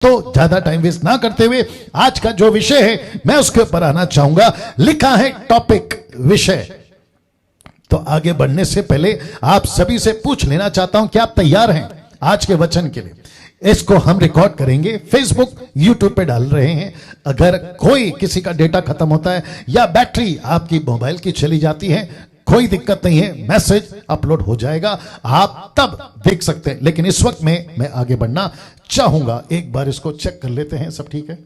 तो ज्यादा time waste ना करते हुए आज का जो विषय है मैं उसके ऊपर आना चाहूंगा। लिखा है टॉपिक विषय। तो आगे बढ़ने से पहले आप सभी से पूछ लेना चाहता हूं कि आप तैयार हैं आज के वचन के लिए। इसको हम रिकॉर्ड करेंगे, फेसबुक यूट्यूब पे डाल रहे हैं। अगर कोई किसी का डेटा खत्म होता है या बैटरी आपकी मोबाइल की चली जाती है, कोई दिक्कत नहीं है, मैसेज अपलोड हो जाएगा, आप तब देख सकते हैं। लेकिन इस वक्त में मैं आगे बढ़ना चाहूंगा। एक बार इसको चेक कर लेते हैं, सब ठीक है?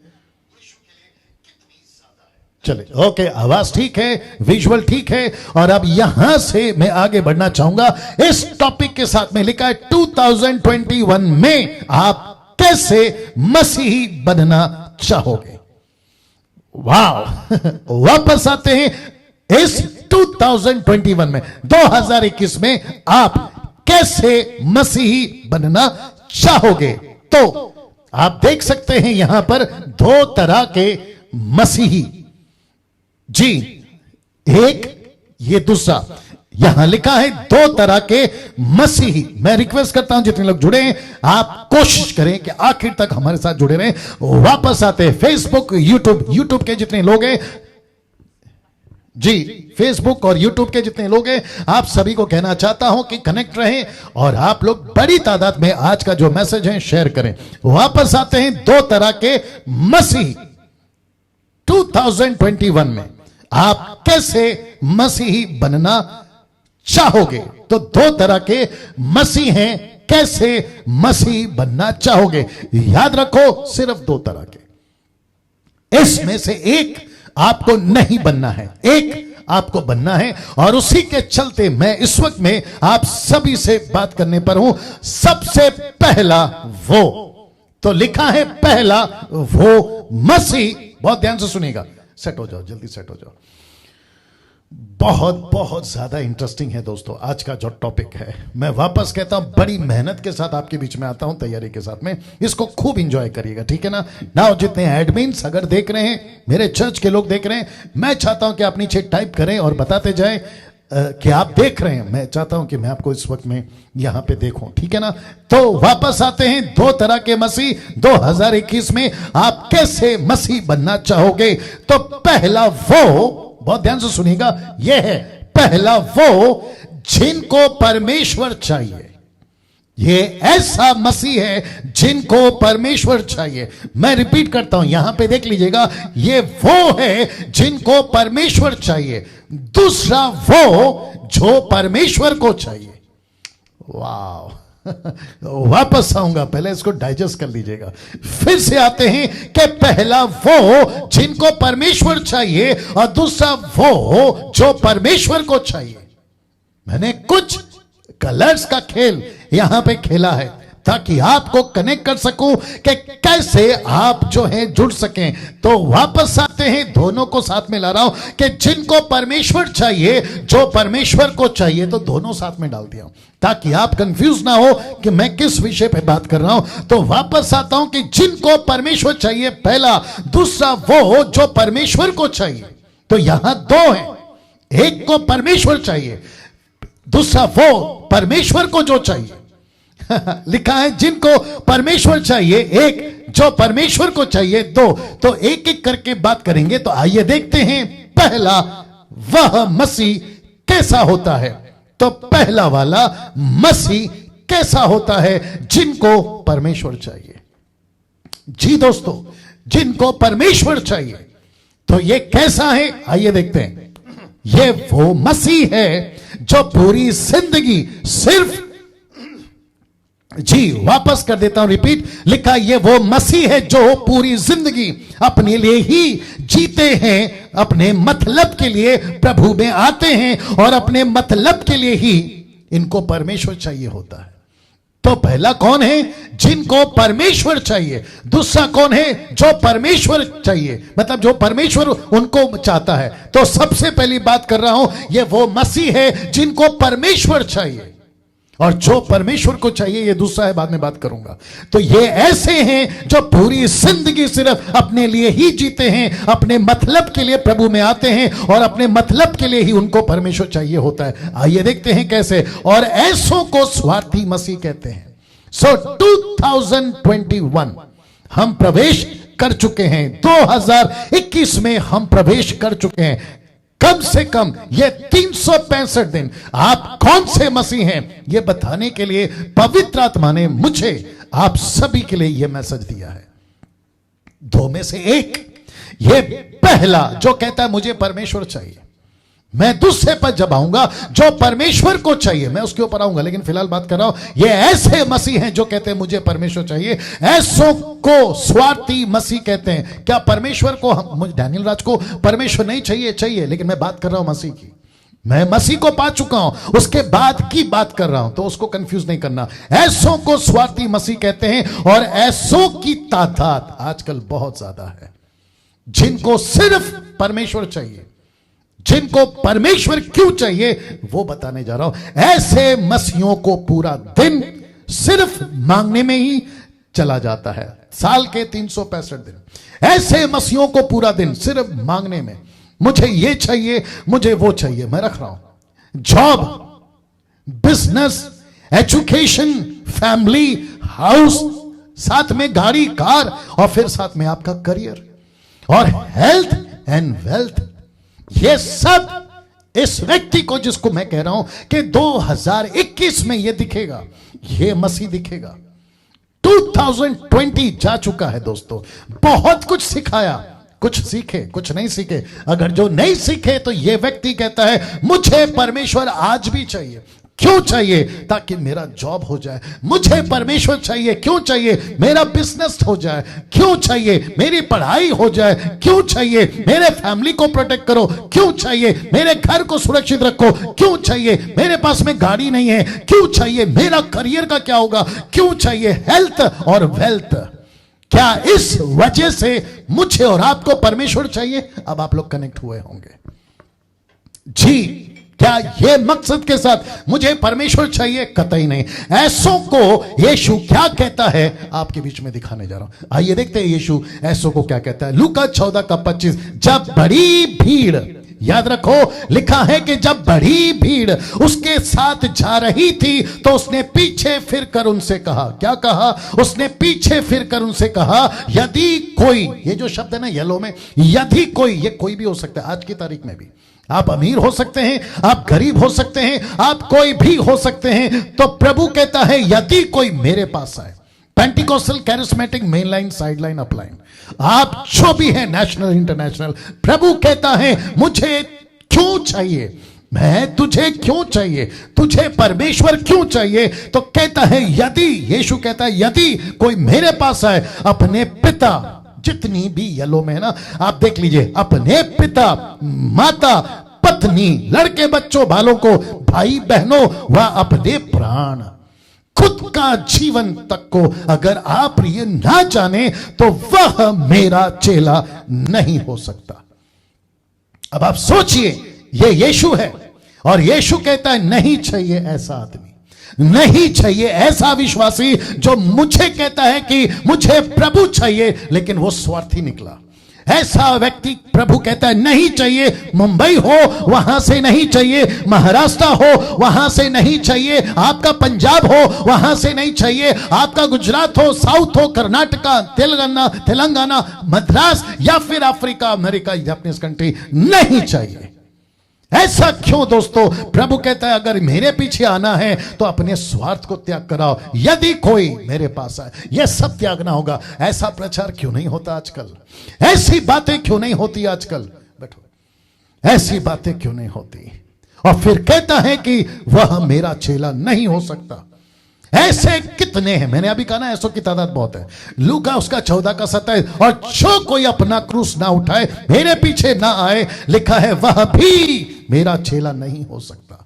चले, ओके, आवाज ठीक है, विजुअल ठीक है। और अब यहां से मैं आगे बढ़ना चाहूंगा इस टॉपिक के साथ में। लिखा है 2021 में आप कैसे मसीही बनना चाहोगे। वाह वापस आते हैं इस 2021 में, 2021 में आप कैसे मसीही बनना चाहोगे। तो आप देख सकते हैं यहां पर दो तरह के मसीही जी, एक ये दूसरा। यहां लिखा है दो तरह के मसीही। मैं रिक्वेस्ट करता हूं जितने लोग जुड़े हैं आप कोशिश करें कि आखिर तक हमारे साथ जुड़े रहें। वापस आते हैं फेसबुक यूट्यूब के जितने लोग हैं जी, फेसबुक और यूट्यूब के जितने लोग हैं आप सभी को कहना चाहता हूं कि कनेक्ट रहें और आप लोग बड़ी तादाद में आज का जो मैसेज है शेयर करें। वापस आते हैं दो तरह के मसीही 2021 में आप कैसे मसीही बनना चाहोगे। तो दो तरह के मसीह हैं, कैसे मसीही बनना चाहोगे। याद रखो सिर्फ दो तरह के, इसमें से एक आपको नहीं बनना है, एक आपको बनना है। और उसी के चलते मैं इस वक्त में आप सभी से बात करने पर हूं। सबसे पहला वो, तो लिखा है पहला वो मसीह। बहुत ध्यान से सुनिएगा, सेट हो जाओ, जल्दी सेट हो जाओ। बहुत बहुत ज्यादा इंटरेस्टिंग है दोस्तों आज का जो टॉपिक है। मैं वापस कहता हूं बड़ी मेहनत के साथ आपके बीच में आता हूं, तैयारी के साथ में। इसको खूब एंजॉय करिएगा, ठीक है ना। नाउ जितने एडमिन्स अगर देख रहे हैं, मेरे चर्च के लोग देख रहे हैं, मैं चाहता हूं कि आप नीचे टाइप करें और बताते जाएं कि आप देख रहे हैं। मैं चाहता हूं कि मैं आपको इस वक्त में यहां पे देखूं, ठीक है ना। तो वापस आते हैं दो तरह के मसीह 2021 में आप कैसे मसीह बनना चाहोगे। तो पहला वो, बहुत ध्यान से सुनिएगा, यह है पहला वो जिनको परमेश्वर चाहिए। ये ऐसा मसीह है जिनको परमेश्वर चाहिए। मैं रिपीट करता हूं, यहां पे देख लीजिएगा, ये वो है जिनको परमेश्वर चाहिए। दूसरा वो जो परमेश्वर को चाहिए। वाह वापस आऊंगा, पहले इसको डाइजेस्ट कर लीजिएगा। फिर से आते हैं कि पहला वो जिनको परमेश्वर चाहिए और दूसरा वो जो परमेश्वर को चाहिए। मैंने कुछ कलर्स का खेल यहां पे खेला है ताकि आपको कनेक्ट कर सकूं कि कैसे आप जो है जुड़ सकें। तो वापस आते हैं, दोनों को साथ में ला रहा हूं कि जिनको परमेश्वर चाहिए, जो परमेश्वर को चाहिए, तो दोनों साथ में डाल दिया ताकि आप कंफ्यूज ना हो कि मैं किस विषय पे बात कर रहा हूं। तो वापस आता हूं कि जिनको परमेश्वर चाहिए पहला, दूसरा वो जो परमेश्वर को चाहिए। तो यहां दो है, एक को परमेश्वर चाहिए, दूसरा वो परमेश्वर को जो चाहिए। लिखा है जिनको परमेश्वर चाहिए, एक जो परमेश्वर को चाहिए, दो। तो एक एक करके बात करेंगे। तो आइए देखते हैं पहला वह मसीह कैसा होता है। तो पहला वाला मसीह कैसा होता है जिनको परमेश्वर चाहिए। जी दोस्तों, जिनको परमेश्वर चाहिए तो ये कैसा है, आइए देखते हैं। ये वो मसीह है जो पूरी जिंदगी सिर्फ, जी वापस कर देता हूं, रिपीट। लिखा ये वो मसीह है जो पूरी जिंदगी अपने लिए ही जीते हैं, अपने मतलब के लिए प्रभु में आते हैं और अपने मतलब के लिए ही इनको परमेश्वर चाहिए होता है। तो पहला कौन है, जिनको परमेश्वर चाहिए। दूसरा कौन है, जो परमेश्वर चाहिए, मतलब जो परमेश्वर उनको चाहता है। तो सबसे पहली बात कर रहा हूं, ये वो मसीह है जिनको परमेश्वर चाहिए, और जो परमेश्वर को चाहिए ये दूसरा है, बाद में बात करूंगा। तो ये ऐसे हैं जो पूरी जिंदगी सिर्फ अपने लिए ही जीते हैं, अपने मतलब के लिए प्रभु में आते हैं और अपने मतलब के लिए ही उनको परमेश्वर चाहिए होता है। आइए देखते हैं कैसे। और ऐसों को स्वार्थी मसीह कहते हैं। सो 2021 हम प्रवेश कर चुके हैं, 2021 में हम प्रवेश कर चुके हैं। कम से कम ये 365 दिन आप कौन से मसीह हैं, ये बताने के लिए पवित्र आत्मा ने मुझे आप सभी के लिए यह मैसेज दिया है। दो में से एक, ये पहला जो कहता है मुझे परमेश्वर चाहिए, मैं दूसरे पर जब आऊंगा जो परमेश्वर को चाहिए मैं उसके ऊपर आऊंगा। लेकिन फिलहाल बात कर रहा हूं, ये ऐसे मसीह हैं जो कहते हैं मुझे परमेश्वर चाहिए। ऐसों को स्वार्थी मसीह कहते हैं। क्या परमेश्वर को, मुझे डैनियल राज को परमेश्वर नहीं चाहिए? चाहिए, लेकिन मैं बात कर रहा हूं मसीह की। मैं मसीह को पा चुका हूं, उसके बाद की बात कर रहा हूं, तो उसको कंफ्यूज नहीं करना। ऐसों को स्वार्थी मसीह कहते हैं, और ऐसों की तादाद आजकल बहुत ज्यादा है जिनको सिर्फ परमेश्वर चाहिए। जिनको परमेश्वर क्यों चाहिए वो बताने जा रहा हूं। ऐसे मसीहों को पूरा दिन सिर्फ मांगने में ही चला जाता है। साल के 365 दिन ऐसे मसीहों को पूरा दिन सिर्फ मांगने में, मुझे ये चाहिए, मुझे वो चाहिए। मैं रख रहा हूं job, business, education, family, house, साथ में गाड़ी, कार, और फिर साथ में आपका करियर और हेल्थ एंड वेल्थ। ये सब इस व्यक्ति को, जिसको मैं कह रहा हूं कि 2021 में ये दिखेगा, ये मसीह दिखेगा। 2020 जा चुका है दोस्तों, बहुत कुछ सिखाया, कुछ सीखे, कुछ नहीं सीखे। अगर जो नहीं सीखे तो ये व्यक्ति कहता है मुझे परमेश्वर आज भी चाहिए। क्यों चाहिए? ताकि मेरा जॉब हो जाए। मुझे परमेश्वर चाहिए, क्यों चाहिए? मेरा बिजनेस हो जाए। क्यों चाहिए? मेरी पढ़ाई हो जाए। क्यों चाहिए? मेरे फैमिली को प्रोटेक्ट करो। क्यों चाहिए? मेरे घर को सुरक्षित रखो। क्यों चाहिए? मेरे पास में गाड़ी नहीं है। क्यों चाहिए? मेरा करियर का क्या होगा? क्यों चाहिए? हेल्थ और वेल्थ। क्या इस वजह से मुझे और आपको परमेश्वर चाहिए? अब आप लोग कनेक्ट हुए होंगे जी। क्या ये मकसद के साथ मुझे परमेश्वर चाहिए? कतई नहीं। ऐसों को यीशु क्या कहता है आपके बीच में दिखाने जा रहा हूं। आइए देखते हैं यीशु ऐसों को क्या कहता है। लूका 14:25, जब बड़ी भीड़, याद रखो लिखा है कि जब बड़ी भीड़ उसके साथ जा रही थी तो उसने पीछे फिरकर उनसे कहा। क्या कहा? उसने पीछे फिरकर उनसे कहा, यदि कोई, ये जो शब्द है ना येलो में, यदि कोई, ये कोई भी हो सकता है आज की तारीख में भी। आप अमीर हो सकते हैं, आप गरीब हो सकते हैं, आप कोई भी हो सकते हैं। तो प्रभु कहता है यदि कोई मेरे पास आए, Pentecostal, charismatic, main line, side line, upline, आप जो भी है, नेशनल, इंटरनेशनल, प्रभु कहता है मुझे क्यों चाहिए? मैं तुझे क्यों चाहिए? तुझे परमेश्वर क्यों चाहिए? तो कहता है यदि, यीशु कहता है यदि कोई मेरे पास आए, अपने पिता, जितनी भी येलो में है ना, आप देख लीजिए, अपने पिता, माता, पत्नी, लड़के बच्चों, बालों को, भाई बहनों व अपने प्राण, खुद का जीवन तक को अगर आप ये ना जाने तो वह मेरा चेला नहीं हो सकता। अब आप सोचिए, ये यीशु है और यीशु कहता है नहीं चाहिए ऐसा आदमी, नहीं चाहिए ऐसा विश्वासी जो मुझे कहता है कि मुझे प्रभु चाहिए, लेकिन वो स्वार्थी निकला। ऐसा व्यक्ति प्रभु कहता है नहीं चाहिए। मुंबई हो वहां से नहीं चाहिए, महाराष्ट्र हो वहां से नहीं चाहिए, आपका पंजाब हो वहां से नहीं चाहिए, आपका गुजरात हो, साउथ हो, कर्नाटका, तेलंगाना, मद्रास या फिर अफ्रीका, अमेरिका, जापानीज कंट्री, नहीं चाहिए। ऐसा क्यों दोस्तों? प्रभु कहता है अगर मेरे पीछे आना है तो अपने स्वार्थ को त्याग कराओ। यदि कोई मेरे पास आए, यह सब त्यागना होगा। ऐसा प्रचार क्यों नहीं होता आजकल? ऐसी बातें क्यों नहीं होती आजकल? बैठो, ऐसी बातें क्यों नहीं होती? और फिर कहता है कि वह मेरा चेला नहीं हो सकता। ऐसे कितने हैं? मैंने अभी कहा ना, ऐसों की तादाद बहुत है। लूका उसका 14:27, और जो कोई अपना क्रूस ना उठाए, मेरे पीछे ना आए, लिखा है वह भी मेरा चेला नहीं हो सकता।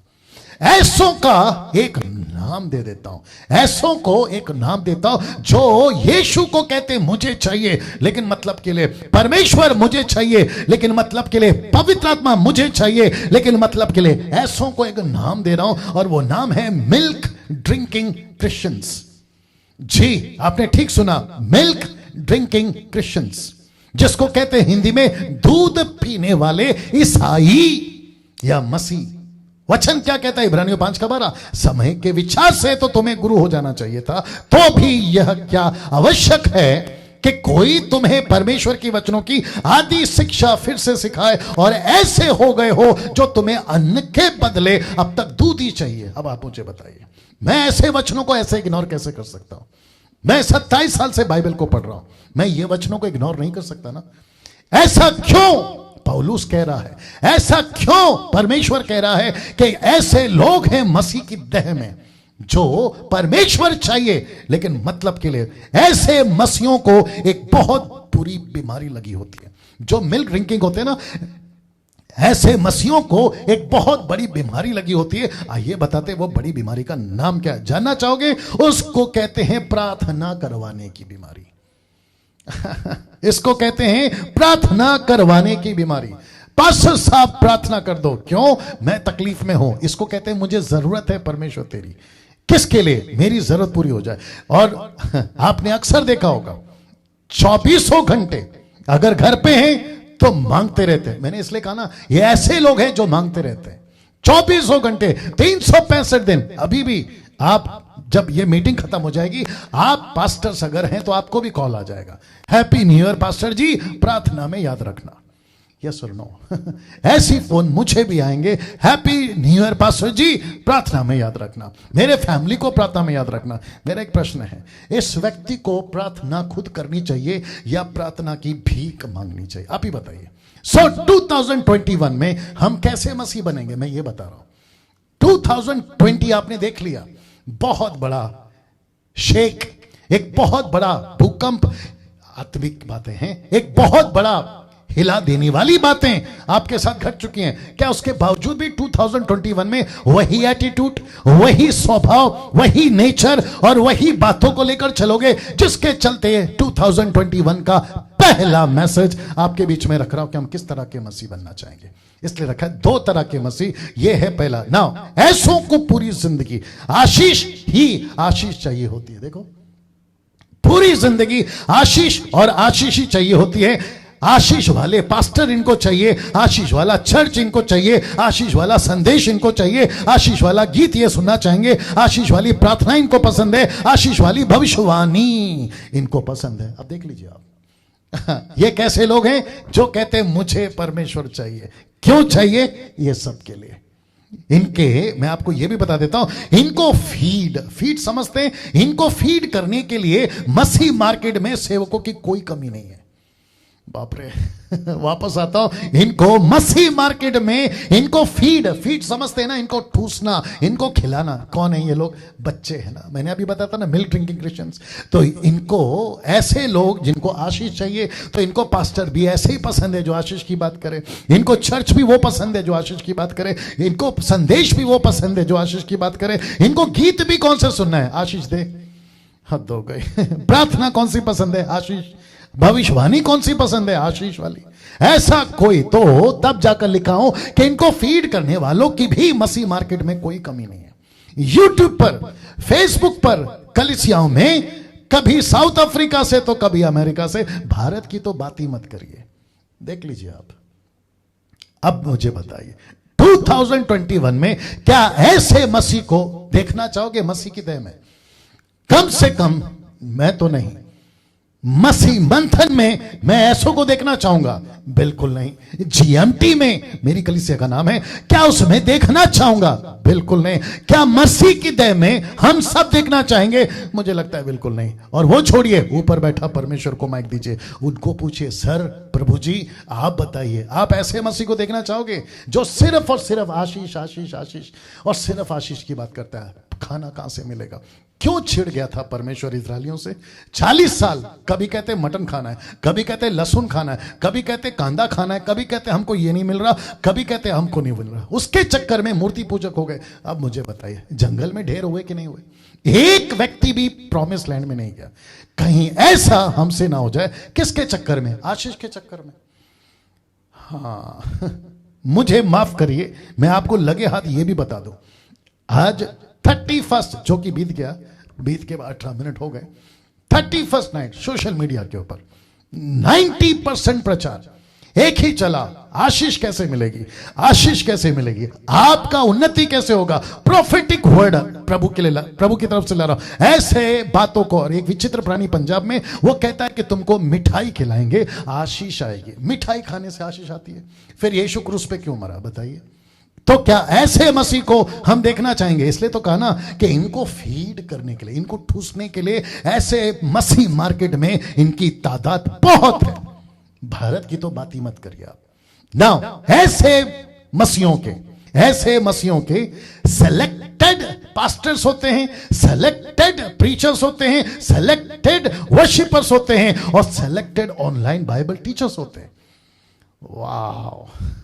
ऐसों का एक नाम दे देता हूं, ऐसों को एक नाम देता हूं जो यीशु को कहते मुझे चाहिए, लेकिन मतलब के लिए परमेश्वर मुझे चाहिए, लेकिन मतलब के लिए पवित्र आत्मा मुझे चाहिए, लेकिन मतलब के लिए ऐसों को एक नाम दे रहा हूं, और वो नाम है मिल्क ड्रिंकिंग क्रिश्चियंस। जी, आपने ठीक सुना, मिल्क ड्रिंकिंग क्रिश्चियंस, जिसको कहते हैं हिंदी में दूध पीने वाले ईसाई या मसीह। वचन क्या कहता है? इब्रानियों 5:12, समय के विचार से तो तुम्हें गुरु हो जाना चाहिए था, तो भी यह क्या आवश्यक है कि कोई तुम्हें परमेश्वर की वचनों की आदि शिक्षा फिर से सिखाए और ऐसे हो गए हो जो तुम्हें अन्न के बदले अब तक दूध ही चाहिए। अब आप मुझे बताइए, मैं ऐसे वचनों को ऐसे इग्नोर कैसे कर सकता हूं? मैं 27 साल से बाइबल को पढ़ रहा हूं, मैं ये वचनों को इग्नोर नहीं कर सकता ना। ऐसा क्यों पौलुस कह रहा है, ऐसा क्यों परमेश्वर कह रहा है कि ऐसे लोग हैं मसीह की देह में जो परमेश्वर चाहिए लेकिन मतलब के लिए। ऐसे मसीहों को एक बहुत बुरी बीमारी लगी होती है, जो मिल्क ड्रिंकिंग होते हैं ना, ऐसे मसीहों को एक बहुत बड़ी बीमारी लगी होती है। आइए बताते वो बड़ी बीमारी का नाम क्या है, जानना चाहोगे? उसको कहते हैं प्रार्थना करवाने की बीमारी। इसको कहते हैं प्रार्थना करवाने की बीमारी। पास्टर साहब प्रार्थना कर दो, क्यों? मैं तकलीफ में हूं। इसको कहते हैं मुझे जरूरत है परमेश्वर तेरी। किसके लिए? मेरी जरूरत पूरी हो जाए। और आपने अक्सर देखा होगा 24 घंटे अगर घर पे हैं तो मांगते रहते हैं। मैंने इसलिए कहा ना, ये ऐसे लोग हैं जो मांगते रहते हैं 24 घंटे 365 दिन। अभी भी आप, जब ये मीटिंग खत्म हो जाएगी, आप पास्टर्स अगर हैं तो आपको भी कॉल आ जाएगा, हैप्पी न्यू ईयर पास्टर जी, प्रार्थना में याद रखना। यस और नो? ऐसी फोन मुझे भी आएंगे, हैप्पी न्यू ईयर पास्टर जी, प्रार्थना में याद रखना, मेरे फैमिली को प्रार्थना में याद रखना। मेरा एक प्रश्न है, इस व्यक्ति को प्रार्थना खुद करनी चाहिए या प्रार्थना की भीख मांगनी चाहिए? आप ही बताइए। 2021 में हम कैसे मसीह बनेंगे, मैं ये बता रहा हूं। 2020 आपने देख लिया, बहुत बड़ा शेक, एक बहुत बड़ा भूकंप, आत्मिक बातें हैं, एक बहुत बड़ा हिला देने वाली बातें आपके साथ घट चुकी हैं। क्या उसके बावजूद भी 2021 में वही एटीट्यूड, वही स्वभाव, वही नेचर और वही बातों को लेकर चलोगे, जिसके चलते 2021 का पहला मैसेज आपके बीच में रख रहा हूं कि हम किस तरह के मसीह बनना चाहेंगे। इसलिए रखा है 2 तरह के मसीह। यह है पहला, नाउ ऐसों को पूरी जिंदगी आशीष ही आशीष चाहिए होती है। देखो, पूरी जिंदगी आशीष और आशीष ही चाहिए होती है। आशीष वाले पास्टर इनको चाहिए, आशीष वाला चर्च इनको चाहिए, आशीष वाला संदेश इनको चाहिए, आशीष वाला गीत ये सुनना चाहेंगे, आशीष वाली प्रार्थना इनको पसंद है, आशीष वाली भविष्यवाणी इनको पसंद है। अब देख लीजिए आप, ये कैसे लोग हैं जो कहते हैं मुझे परमेश्वर चाहिए। क्यों चाहिए? ये सबके लिए। इनके, मैं आपको यह भी बता देता हूं, इनको फीड समझते हैं, इनको फीड करने के लिए मसीह मार्केट में सेवकों की कोई कमी नहीं है। बाप रे, वापस आता हूं, इनको मसीह मार्केट में इनको फीड समझते हैं ना, इनको ठूसना, इनको खिलाना। कौन है ये लोग? बच्चे हैं ना। मैंने अभी बताया था ना, मिल्क ड्रिंकिंग क्रिश्चियंस। तो इनको, ऐसे लोग जिनको आशीष चाहिए, तो इनको पास्टर भी ऐसे ही पसंद है जो आशीष की बात करे, इनको चर्च भी वो पसंद है जो आशीष की बात करे, इनको संदेश भी वो पसंद है जो आशीष की बात करे, इनको गीत भी कौन से सुनना है? आशीष दे, हद हो गई। प्रार्थना कौन सी पसंद है? आशीष। भविष्यवाणी कौन सी पसंद है? आशीष वाली। ऐसा कोई, तो तब जाकर लिखा हूं कि इनको फीड करने वालों की भी मसीह मार्केट में कोई कमी नहीं है। यूट्यूब पर, फेसबुक पर, कलीसियाओं में कभी साउथ अफ्रीका से तो कभी अमेरिका से। भारत की तो बात ही मत करिए, देख लीजिए आप। अब मुझे बताइए 2021 में क्या ऐसे मसीह को देखना चाहोगे मसीह की देह में? कम से कम मैं तो नहीं, मसीह मंथन में मैं ऐसों को देखना चाहूंगा? बिल्कुल नहीं। जीएमटी में, मेरी कलीसिया का नाम है, क्या उसमें देखना चाहूंगा? बिल्कुल नहीं। क्या मसीह की देह में हम सब देखना चाहेंगे? मुझे लगता है बिल्कुल नहीं। और वो छोड़िए, ऊपर बैठा परमेश्वर को माइक दीजिए, उनको पूछिए, सर प्रभु जी आप बताइए, आप ऐसे मसीह को देखना चाहोगे जो सिर्फ और सिर्फ आशीष आशीष आशीष और सिर्फ आशीष की बात करता है? खाना कहां से मिलेगा? क्यों छिड़ गया था परमेश्वर इस्राएलियों से 40 साल? कभी कहते मटन खाना है, कभी कहते लहसुन खाना है, कभी कहते कांदा खाना है, कभी कहते हमको ये नहीं मिल रहा, कभी कहते हमको नहीं मिल रहा। उसके चक्कर में मूर्ति पूजक हो गए। अब मुझे बताइए, जंगल में ढेर हुए कि नहीं हुए? एक व्यक्ति भी प्रॉमिस लैंड में नहीं गया। कहीं ऐसा हमसे ना हो जाए। किसके चक्कर में? आशीष के चक्कर में। हाँ, मुझे माफ करिए, मैं आपको लगे हाथ ये भी बता दूं, आज 31 जो कि बीत के 18 मिनट हो गए, 31 नाइट सोशल मीडिया के ऊपर 90% प्रचार एक ही चला, आशीष कैसे मिलेगी? आशीष कैसे मिलेगी? आपका उन्नति कैसे होगा? प्रोफेटिक वर्ड प्रभु के लिए, प्रभु की तरफ से ला रहा हूं ऐसे बातों को। और एक विचित्र प्राणी पंजाब में वो कहता है कि तुमको मिठाई खिलाएंगे, आशीष आएगी। मिठाई खाने से आशीष आती है? फिर यीशु क्रूस पे क्यों मरा बताइए? तो क्या ऐसे मसीह को हम देखना चाहेंगे? इसलिए तो कहा ना कि इनको फीड करने के लिए, इनको ठूसने के लिए ऐसे मसीह मार्केट में इनकी तादाद बहुत है। भारत की तो बात ही मत करिए आप ना। ऐसे मसीहों के सेलेक्टेड पास्टर्स होते हैं, सेलेक्टेड प्रीचर्स होते हैं, सेलेक्टेड वर्शिपर्स होते हैं और सेलेक्टेड ऑनलाइन बाइबल टीचर्स होते हैं। वाह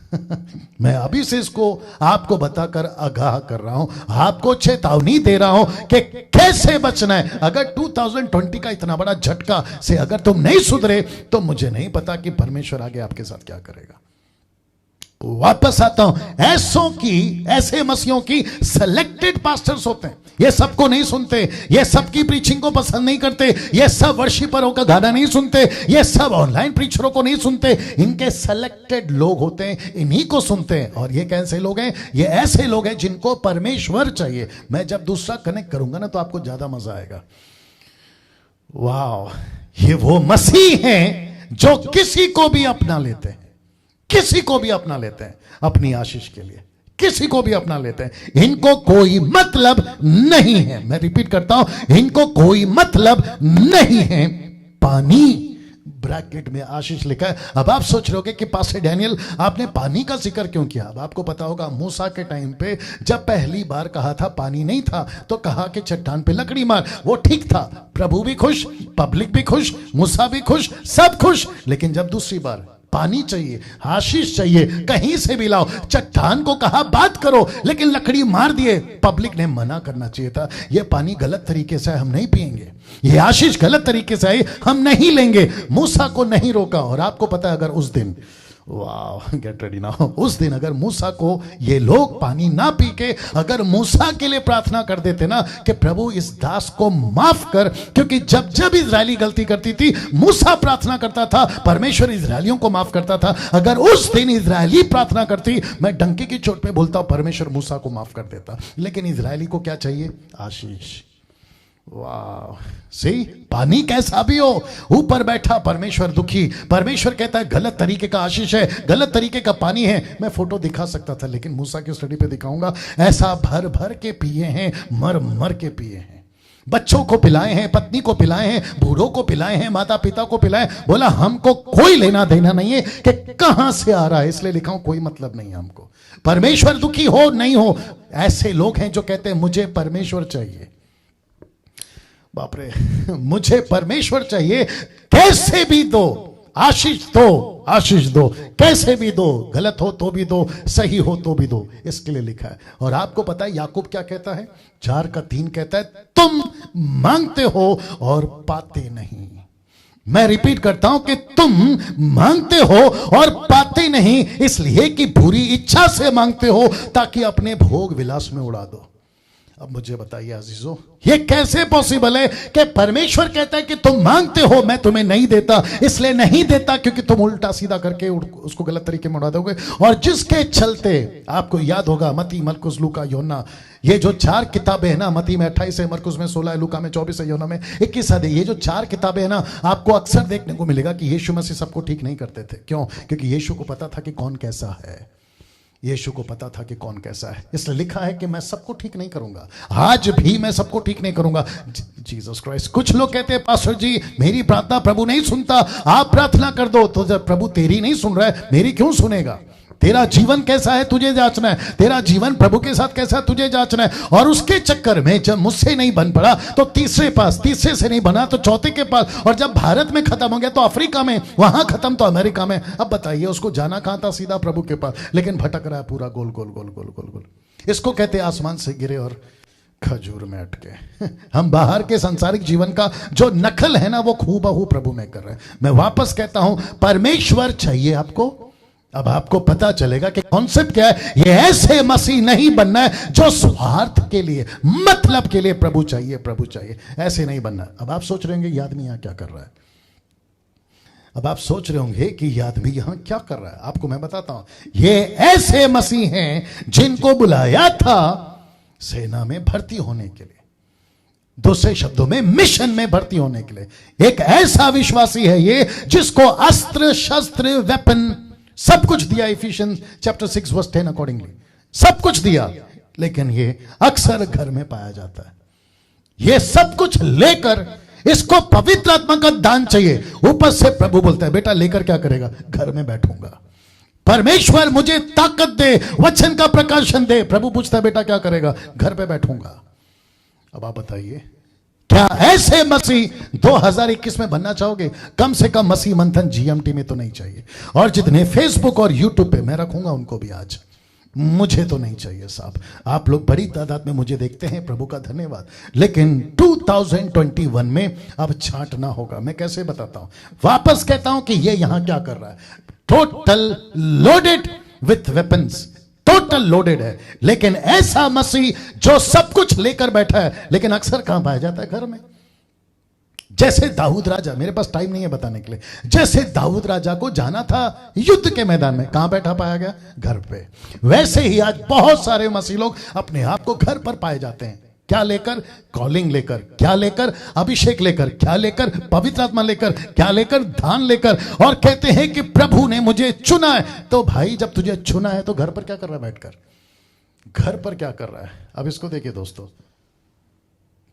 मैं अभी से इसको आपको बताकर आगाह कर रहा हूं, आपको चेतावनी दे रहा हूं कि कैसे बचना है। अगर 2020 का इतना बड़ा झटका से अगर तुम नहीं सुधरे तो मुझे नहीं पता कि परमेश्वर आगे आपके साथ क्या करेगा। वापस आता हूं, ऐसे मसीहों की सेलेक्टेड पास्टर्स होते हैं। ये सबको नहीं सुनते, ये सबकी प्रीचिंग को पसंद नहीं करते, ये सब वर्शिपरों का गाना नहीं सुनते, ये सब ऑनलाइन प्रीचरों को नहीं सुनते। इनके सेलेक्टेड लोग होते हैं, इन्हीं को सुनते हैं। और ये कैसे लोग हैं? ये ऐसे लोग हैं जिनको परमेश्वर चाहिए। मैं जब दूसरा कनेक्ट करूंगा ना तो आपको ज्यादा मजा आएगा। वाह, ये वो मसीह हैं जो किसी को भी अपना लेते हैं, किसी को भी अपना लेते हैं अपनी आशीष के लिए, किसी को भी अपना लेते हैं। इनको कोई मतलब नहीं है, मैं रिपीट करता हूं, इनको कोई मतलब नहीं है। पानी ब्रैकेट में आशीष लिखा है। अब आप सोच रहे होगे कि पास्टर डैनियल आपने पानी का जिक्र क्यों किया? अब आपको पता होगा मूसा के टाइम पे जब पहली बार कहा था पानी नहीं था तो कहा कि चट्टान पे लकड़ी मार, वो ठीक था। प्रभु भी खुश, पब्लिक भी खुश, मूसा भी खुश, सब खुश। लेकिन जब दूसरी बार पानी चाहिए, आशीष चाहिए, कहीं से भी लाओ, चट्टान को कहा बात करो, लेकिन लकड़ी मार दिए। पब्लिक ने मना करना चाहिए था, यह पानी गलत तरीके से हम नहीं पिएंगे, ये आशीष गलत तरीके से आई, हम नहीं लेंगे। मूसा को नहीं रोका। और आपको पता है अगर उस दिन, वाह गेट रेडी नाउ, उस दिन अगर मूसा को ये लोग पानी ना पी के अगर मूसा के लिए प्रार्थना कर देते ना कि प्रभु इस दास को माफ कर, क्योंकि जब जब इजरायली गलती करती थी मूसा प्रार्थना करता था, परमेश्वर इजरायलियों को माफ करता था। अगर उस दिन इजरायली प्रार्थना करती, मैं डंकी की चोट पे बोलता हूं परमेश्वर मूसा को माफ कर देता। लेकिन इजरायली को क्या चाहिए? आशीष। वाह, सही, पानी कैसा भी हो, ऊपर बैठा परमेश्वर दुखी। परमेश्वर कहता है गलत तरीके का आशीष है, गलत तरीके का पानी है। मैं फोटो दिखा सकता था लेकिन मूसा की स्टडी पे दिखाऊंगा। ऐसा भर भर के पिए हैं, मर मर के पिए हैं। बच्चों को पिलाए हैं, पत्नी को पिलाए हैं, बूढ़ों को पिलाए हैं, माता पिता को पिलाए। बोला हमको कोई लेना देना नहीं है कि कहां से आ रहा है, इसलिए लिखा हूं कोई मतलब नहीं है हमको। परमेश्वर दुखी हो नहीं हो, ऐसे लोग हैं जो कहते हैं मुझे परमेश्वर चाहिए। बाप रे, मुझे परमेश्वर चाहिए, कैसे भी दो, आशीष दो, आशीष दो, कैसे भी दो, गलत हो तो भी दो, सही हो तो भी दो, इसके लिए लिखा है। और आपको पता है याकूब क्या कहता है? 4:3 कहता है तुम मांगते हो और पाते नहीं। मैं रिपीट करता हूं कि तुम मांगते हो और पाते नहीं, इसलिए कि बुरी इच्छा से मांगते हो ताकि अपने भोग विलास में उड़ा दो। अब मुझे बताइए अजीजों, ये कैसे पॉसिबल है कि परमेश्वर कहता है कि तुम मांगते हो, मैं तुम्हें नहीं देता। इसलिए नहीं देता क्योंकि तुम उल्टा सीधा करके उसको गलत तरीके में उड़ा दोगे। और जिसके चलते आपको याद होगा मती, मरकुस, लूका, योना, ये जो 4 किताबें हैं ना, मती में 28 है, मरकुस में 16 है, लूका में 24 है, योना में 21 है। ये जो 4 किताबें हैं ना, आपको अक्सर देखने को मिलेगा कि यीशु मसीह सबको ठीक नहीं करते थे। क्यों? क्योंकि यीशु को पता था कि कौन कैसा है, यीशु को पता था कि कौन कैसा है। इसलिए लिखा है कि मैं सबको ठीक नहीं करूंगा, आज भी मैं सबको ठीक नहीं करूंगा। Jesus Christ. कुछ लोग कहते हैं पास्टर जी मेरी प्रार्थना प्रभु नहीं सुनता, आप प्रार्थना कर दो। तो जब प्रभु तेरी नहीं सुन रहा है, मेरी क्यों सुनेगा? तेरा जीवन कैसा है तुझे जांचना है, तेरा जीवन प्रभु के साथ कैसा है तुझे जांचना है। और उसके चक्कर में जब मुझसे नहीं बन पड़ा तो तीसरे पास, तीसरे से नहीं बना तो चौथे के पास, और जब भारत में खत्म हो गया तो अफ्रीका में, वहां खत्म तो अमेरिका में। अब बताइए उसको जाना कहां था? सीधा प्रभु के पास, लेकिन भटक रहा है पूरा गोल गोल गोल गोल गोल गोल। इसको कहते हैं आसमान से गिरे और खजूर में अटके। हम बाहर के सांसारिक जीवन का जो नकल है ना, वो खूबहू प्रभु में कर रहे हैं। मैं वापस कहता हूं, परमेश्वर चाहिए आपको। अब आपको पता चलेगा कि कॉन्सेप्ट क्या है। ये ऐसे मसीह नहीं बनना है जो स्वार्थ के लिए, मतलब के लिए प्रभु चाहिए, प्रभु चाहिए, ऐसे नहीं बनना। अब आप सोच रहे होंगे ये आदमी यहां क्या कर रहा है? अब आप सोच रहे होंगे कि ये आदमी यहां क्या कर रहा है। आपको मैं बताता हूं, ये ऐसे मसीह हैं जिनको बुलाया था सेना में भर्ती होने के लिए, दूसरे शब्दों में मिशन में भर्ती होने के लिए। एक ऐसा विश्वासी है ये जिसको अस्त्र शस्त्र वेपन सब कुछ दिया, इफिशियंस चैप्टर 6 वर्स 10 अकॉर्डिंगली सब कुछ दिया, लेकिन ये अक्सर घर में पाया जाता है। ये सब कुछ लेकर इसको पवित्र आत्मा का दान चाहिए। ऊपर से प्रभु बोलता है, बेटा लेकर क्या करेगा? घर में बैठूंगा। परमेश्वर मुझे ताकत दे, वचन का प्रकाशन दे। प्रभु पूछता है, बेटा क्या करेगा? घर पे बैठूंगा। अब आप बताइए, क्या ऐसे मसीह 2021 में बनना चाहोगे? कम से कम मसीह मंथन जीएमटी में तो नहीं चाहिए, और जितने फेसबुक और यूट्यूब पे मैं रखूंगा उनको भी आज मुझे तो नहीं चाहिए साहब। आप लोग बड़ी तादाद में मुझे देखते हैं, प्रभु का धन्यवाद, लेकिन 2021 में अब छांटना होगा। मैं कैसे बताता हूं? वापस कहता हूं कि ये यहां क्या कर रहा है? Total loaded with weapons, total loaded है, लेकिन ऐसा मसीह जो सब कुछ लेकर बैठा है, लेकिन अक्सर कहां पाया जाता है? घर में। जैसे दाऊद राजा, मेरे पास टाइम नहीं है बताने के लिए, जैसे दाऊद राजा को जाना था युद्ध के मैदान में, कहां बैठा पाया गया? घर पे। वैसे ही आज बहुत सारे मसीह लोग अपने आप को घर पर पाए जाते हैं। क्या लेकर? कॉलिंग लेकर। क्या लेकर? अभिषेक लेकर। क्या लेकर? पवित्र आत्मा लेकर। क्या लेकर? दान लेकर। और कहते हैं कि प्रभु ने मुझे चुना है। तो भाई जब तुझे चुना है तो घर पर क्या कर रहा है? बैठकर घर पर क्या कर रहा है? अब इसको देखिए दोस्तों,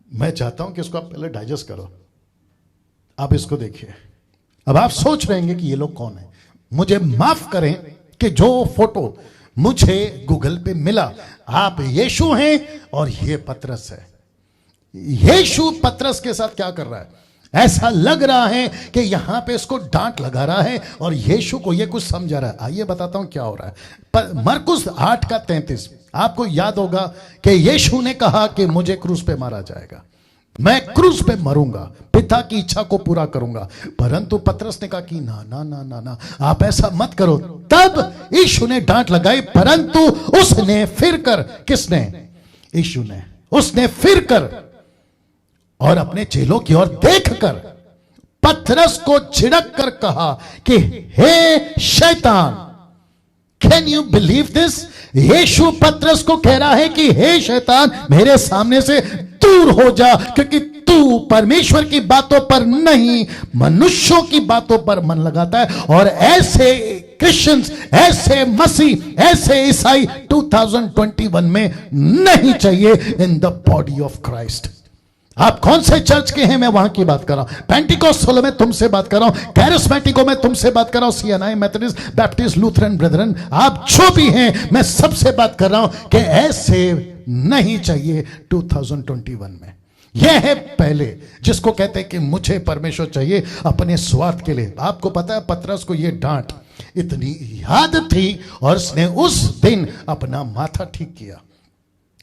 मैं चाहता हूं कि इसको आप पहले डाइजेस्ट करो। आप इसको देखिए। अब आप सोच रहे हैं कि ये लोग कौन है? मुझे माफ करें कि जो फोटो मुझे गूगल पे मिला, आप यीशु हैं और ये पतरस है। यीशु पतरस के साथ क्या कर रहा है? ऐसा लग रहा है कि यहां पे इसको डांट लगा रहा है और यीशु को ये कुछ समझा रहा है। आइए बताता हूं क्या हो रहा है। मरकुस 8:33, आपको याद होगा कि यीशु ने कहा कि मुझे क्रूस पे मारा जाएगा, मैं क्रूस पे मरूंगा, पिता की इच्छा को पूरा करूंगा। परंतु पतरस ने कहा कि ना ना ना ना ना, आप ऐसा मत करो। तब यीशु ने डांट लगाई, परंतु उसने फिर कर, किसने? यीशु ने। उसने फिर कर और अपने चेलों की ओर देखकर पतरस को झिड़क कर कहा कि हे शैतान, कैन यू बिलीव दिस? यीशु पतरस को कह रहा है कि हे शैतान, मेरे सामने से दूर हो जा, क्योंकि तू परमेश्वर की बातों पर नहीं, मनुष्यों की बातों पर मन लगाता है। और ऐसे क्रिश्चियंस, ऐसे मसीह, ऐसे ईसाई 2021 में नहीं चाहिए in the body of Christ. आप कौन से चर्च के हैं मैं वहां की बात कर रहा हूं। पेंटिकोस्टल में तुमसे बात कर रहा हूं, कैरिस्मेटिको में तुमसे बात कर रहा हूं, CNI, Methodist, Baptist, Lutheran Brethren, आप जो भी हैं, मैं सबसे बात कर रहा हूं कि ऐसे नहीं चाहिए 2021 में। यह है पहले, जिसको कहते हैं कि मुझे परमेश्वर चाहिए अपने स्वार्थ के लिए। आपको पता है पतरस को यह डांट इतनी याद थी और उसने उस दिन अपना माथा ठीक किया।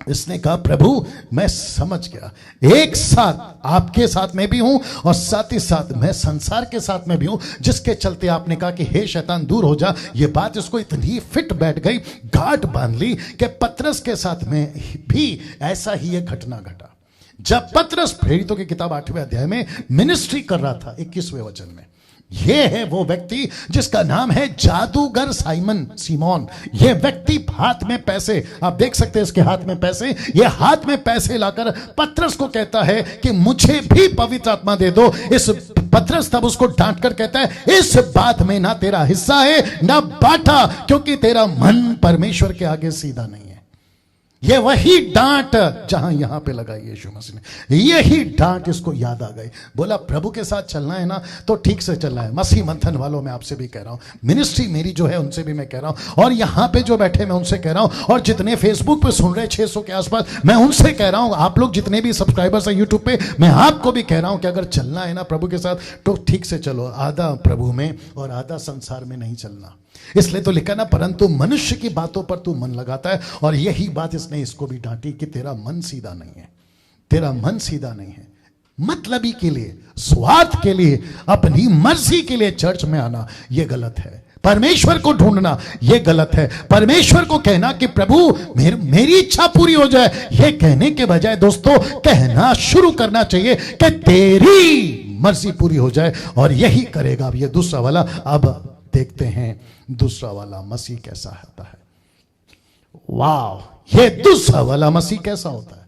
इसने कहा, प्रभु मैं समझ गया, एक साथ आपके साथ में भी हूं और साथ ही साथ मैं संसार के साथ में भी हूं, जिसके चलते आपने कहा कि हे शैतान दूर हो जा। ये बात इसको इतनी फिट बैठ गई, गांठ बांध ली कि पतरस के साथ में भी ऐसा ही एक घटना घटा। जब पतरस प्रेरितों की किताब 8वें अध्याय में मिनिस्ट्री कर रहा था, 21वें वचन में, यह है वो व्यक्ति जिसका नाम है जादूगर साइमन सीमोन। यह व्यक्ति हाथ में पैसे, आप देख सकते हैं इसके हाथ में पैसे, यह हाथ में पैसे लाकर पतरस को कहता है कि मुझे भी पवित्र आत्मा दे दो। इस पतरस तब उसको डांट कर कहता है, इस बात में ना तेरा हिस्सा है ना बाटा, क्योंकि तेरा मन परमेश्वर के आगे सीधा नहीं है। ये वही डांट जहां यहां पे लगाई यीशु मसीह ने, यही डांट इसको याद आ गई। बोला प्रभु के साथ चलना है ना तो ठीक से चलना है। मसीह मंथन वालों मैं आपसे भी कह रहा हूं, मिनिस्ट्री मेरी जो है उनसे भी मैं कह रहा हूं, और यहां पे जो बैठे मैं उनसे कह रहा हूं, और जितने फेसबुक पे सुन रहे 600 के आसपास, मैं उनसे कह रहा हूं, आप लोग जितने भी सब्सक्राइबर्स हैं यूट्यूब पे, मैं आपको भी कह रहा हूं कि अगर चलना है ना प्रभु के साथ तो ठीक से चलो। आधा प्रभु में और आधा संसार में नहीं चलना। इसलिए तो लिखा ना, परंतु मनुष्य की बातों पर तू मन लगाता है। और यही बात इसने इसको भी डांटी कि तेरा मन सीधा नहीं है, तेरा मन सीधा नहीं है। मतलबी के लिए, स्वार्थ के लिए, अपनी मर्जी के लिए चर्च में आना यह गलत है। परमेश्वर को ढूंढना यह गलत है। परमेश्वर को कहना कि प्रभु मेरी इच्छा पूरी हो जाए, यह कहने के बजाय दोस्तों कहना शुरू करना चाहिए कि तेरी मर्जी पूरी हो जाए और यही करेगा। अब ये दूसरा वाला, अब देखते हैं दूसरा वाला मसीह कैसा होता है। वाह, ये दूसरा वाला मसीह कैसा होता है।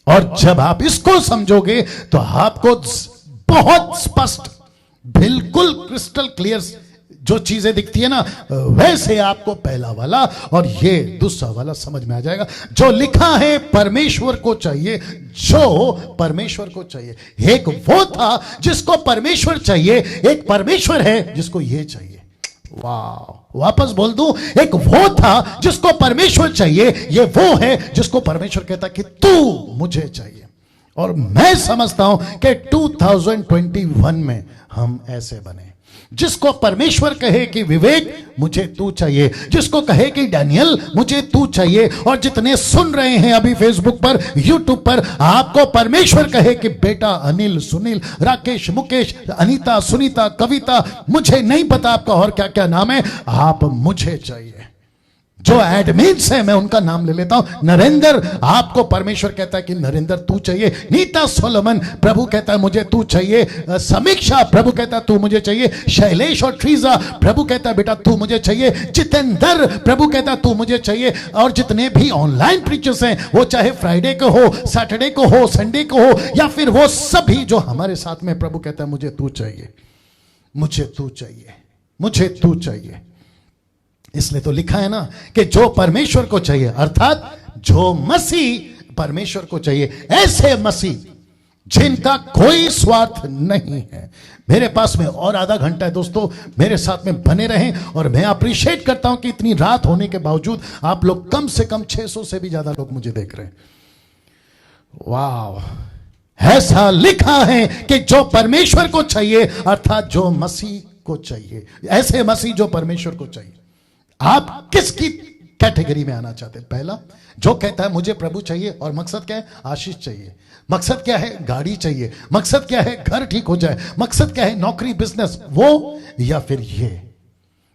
और जब आप इसको समझोगे तो आपको बहुत स्पष्ट, बिल्कुल क्रिस्टल क्लियर जो चीजें दिखती है ना, वैसे आपको पहला वाला और ये दूसरा वाला समझ में आ जाएगा। जो लिखा है परमेश्वर को चाहिए, जो परमेश्वर को चाहिए। एक वो था जिसको परमेश्वर चाहिए, एक परमेश्वर है जिसको ये चाहिए। वाह, वापस बोल दूं, एक वो था जिसको परमेश्वर चाहिए, ये वो है जिसको परमेश्वर कहता कि तू मुझे चाहिए। और मैं समझता हूं कि 2021 में हम ऐसे बने, जिसको परमेश्वर कहे कि विवेक मुझे तू चाहिए, जिसको कहे कि डैनियल मुझे तू चाहिए। और जितने सुन रहे हैं अभी फेसबुक पर, यूट्यूब पर, आपको परमेश्वर कहे कि बेटा अनिल, सुनील, राकेश, मुकेश, अनीता, सुनीता, कविता, मुझे नहीं पता आपका और क्या क्या नाम है, आप मुझे चाहिए। जो एडमिन्स है मैं उनका नाम ले लेता हूं। नरेंद्र, आपको परमेश्वर कहता है कि नरेंद्र तू चाहिए। नीता सोलोमन, प्रभु कहता है मुझे तू चाहिए। समीक्षा, प्रभु कहता है तू मुझे चाहिए। शैलेश और ट्रीजा, प्रभु कहता है बेटा तू मुझे चाहिए। जितेंद्र, प्रभु कहता है तू मुझे चाहिए। और जितने भी ऑनलाइन प्रीचर्स हैं, वो चाहे फ्राइडे को हो, सैटरडे को हो, संडे को हो, या फिर वो सभी जो हमारे साथ में, प्रभु कहता है मुझे तू चाहिए, मुझे तू चाहिए, मुझे तू चाहिए। इसलिए तो लिखा है ना कि जो परमेश्वर को चाहिए, अर्थात जो मसीह परमेश्वर को चाहिए, ऐसे मसीह जिनका कोई स्वार्थ नहीं है। मेरे पास में और आधा घंटा है दोस्तों, मेरे साथ में बने रहें। और मैं अप्रिशिएट करता हूं कि इतनी रात होने के बावजूद आप लोग कम से कम 600 से भी ज्यादा लोग मुझे देख रहे हैं। वाह, ऐसा लिखा है कि जो परमेश्वर को चाहिए, अर्थात जो मसीह को चाहिए, ऐसे मसीह जो परमेश्वर को चाहिए। आप किसकी कैटेगरी में आना चाहते हैं? पहला, जो कहता है मुझे प्रभु चाहिए और मकसद क्या है? आशीष चाहिए। मकसद क्या है? गाड़ी चाहिए। मकसद क्या है? घर ठीक हो जाए। मकसद क्या है? नौकरी, बिजनेस। वो या फिर ये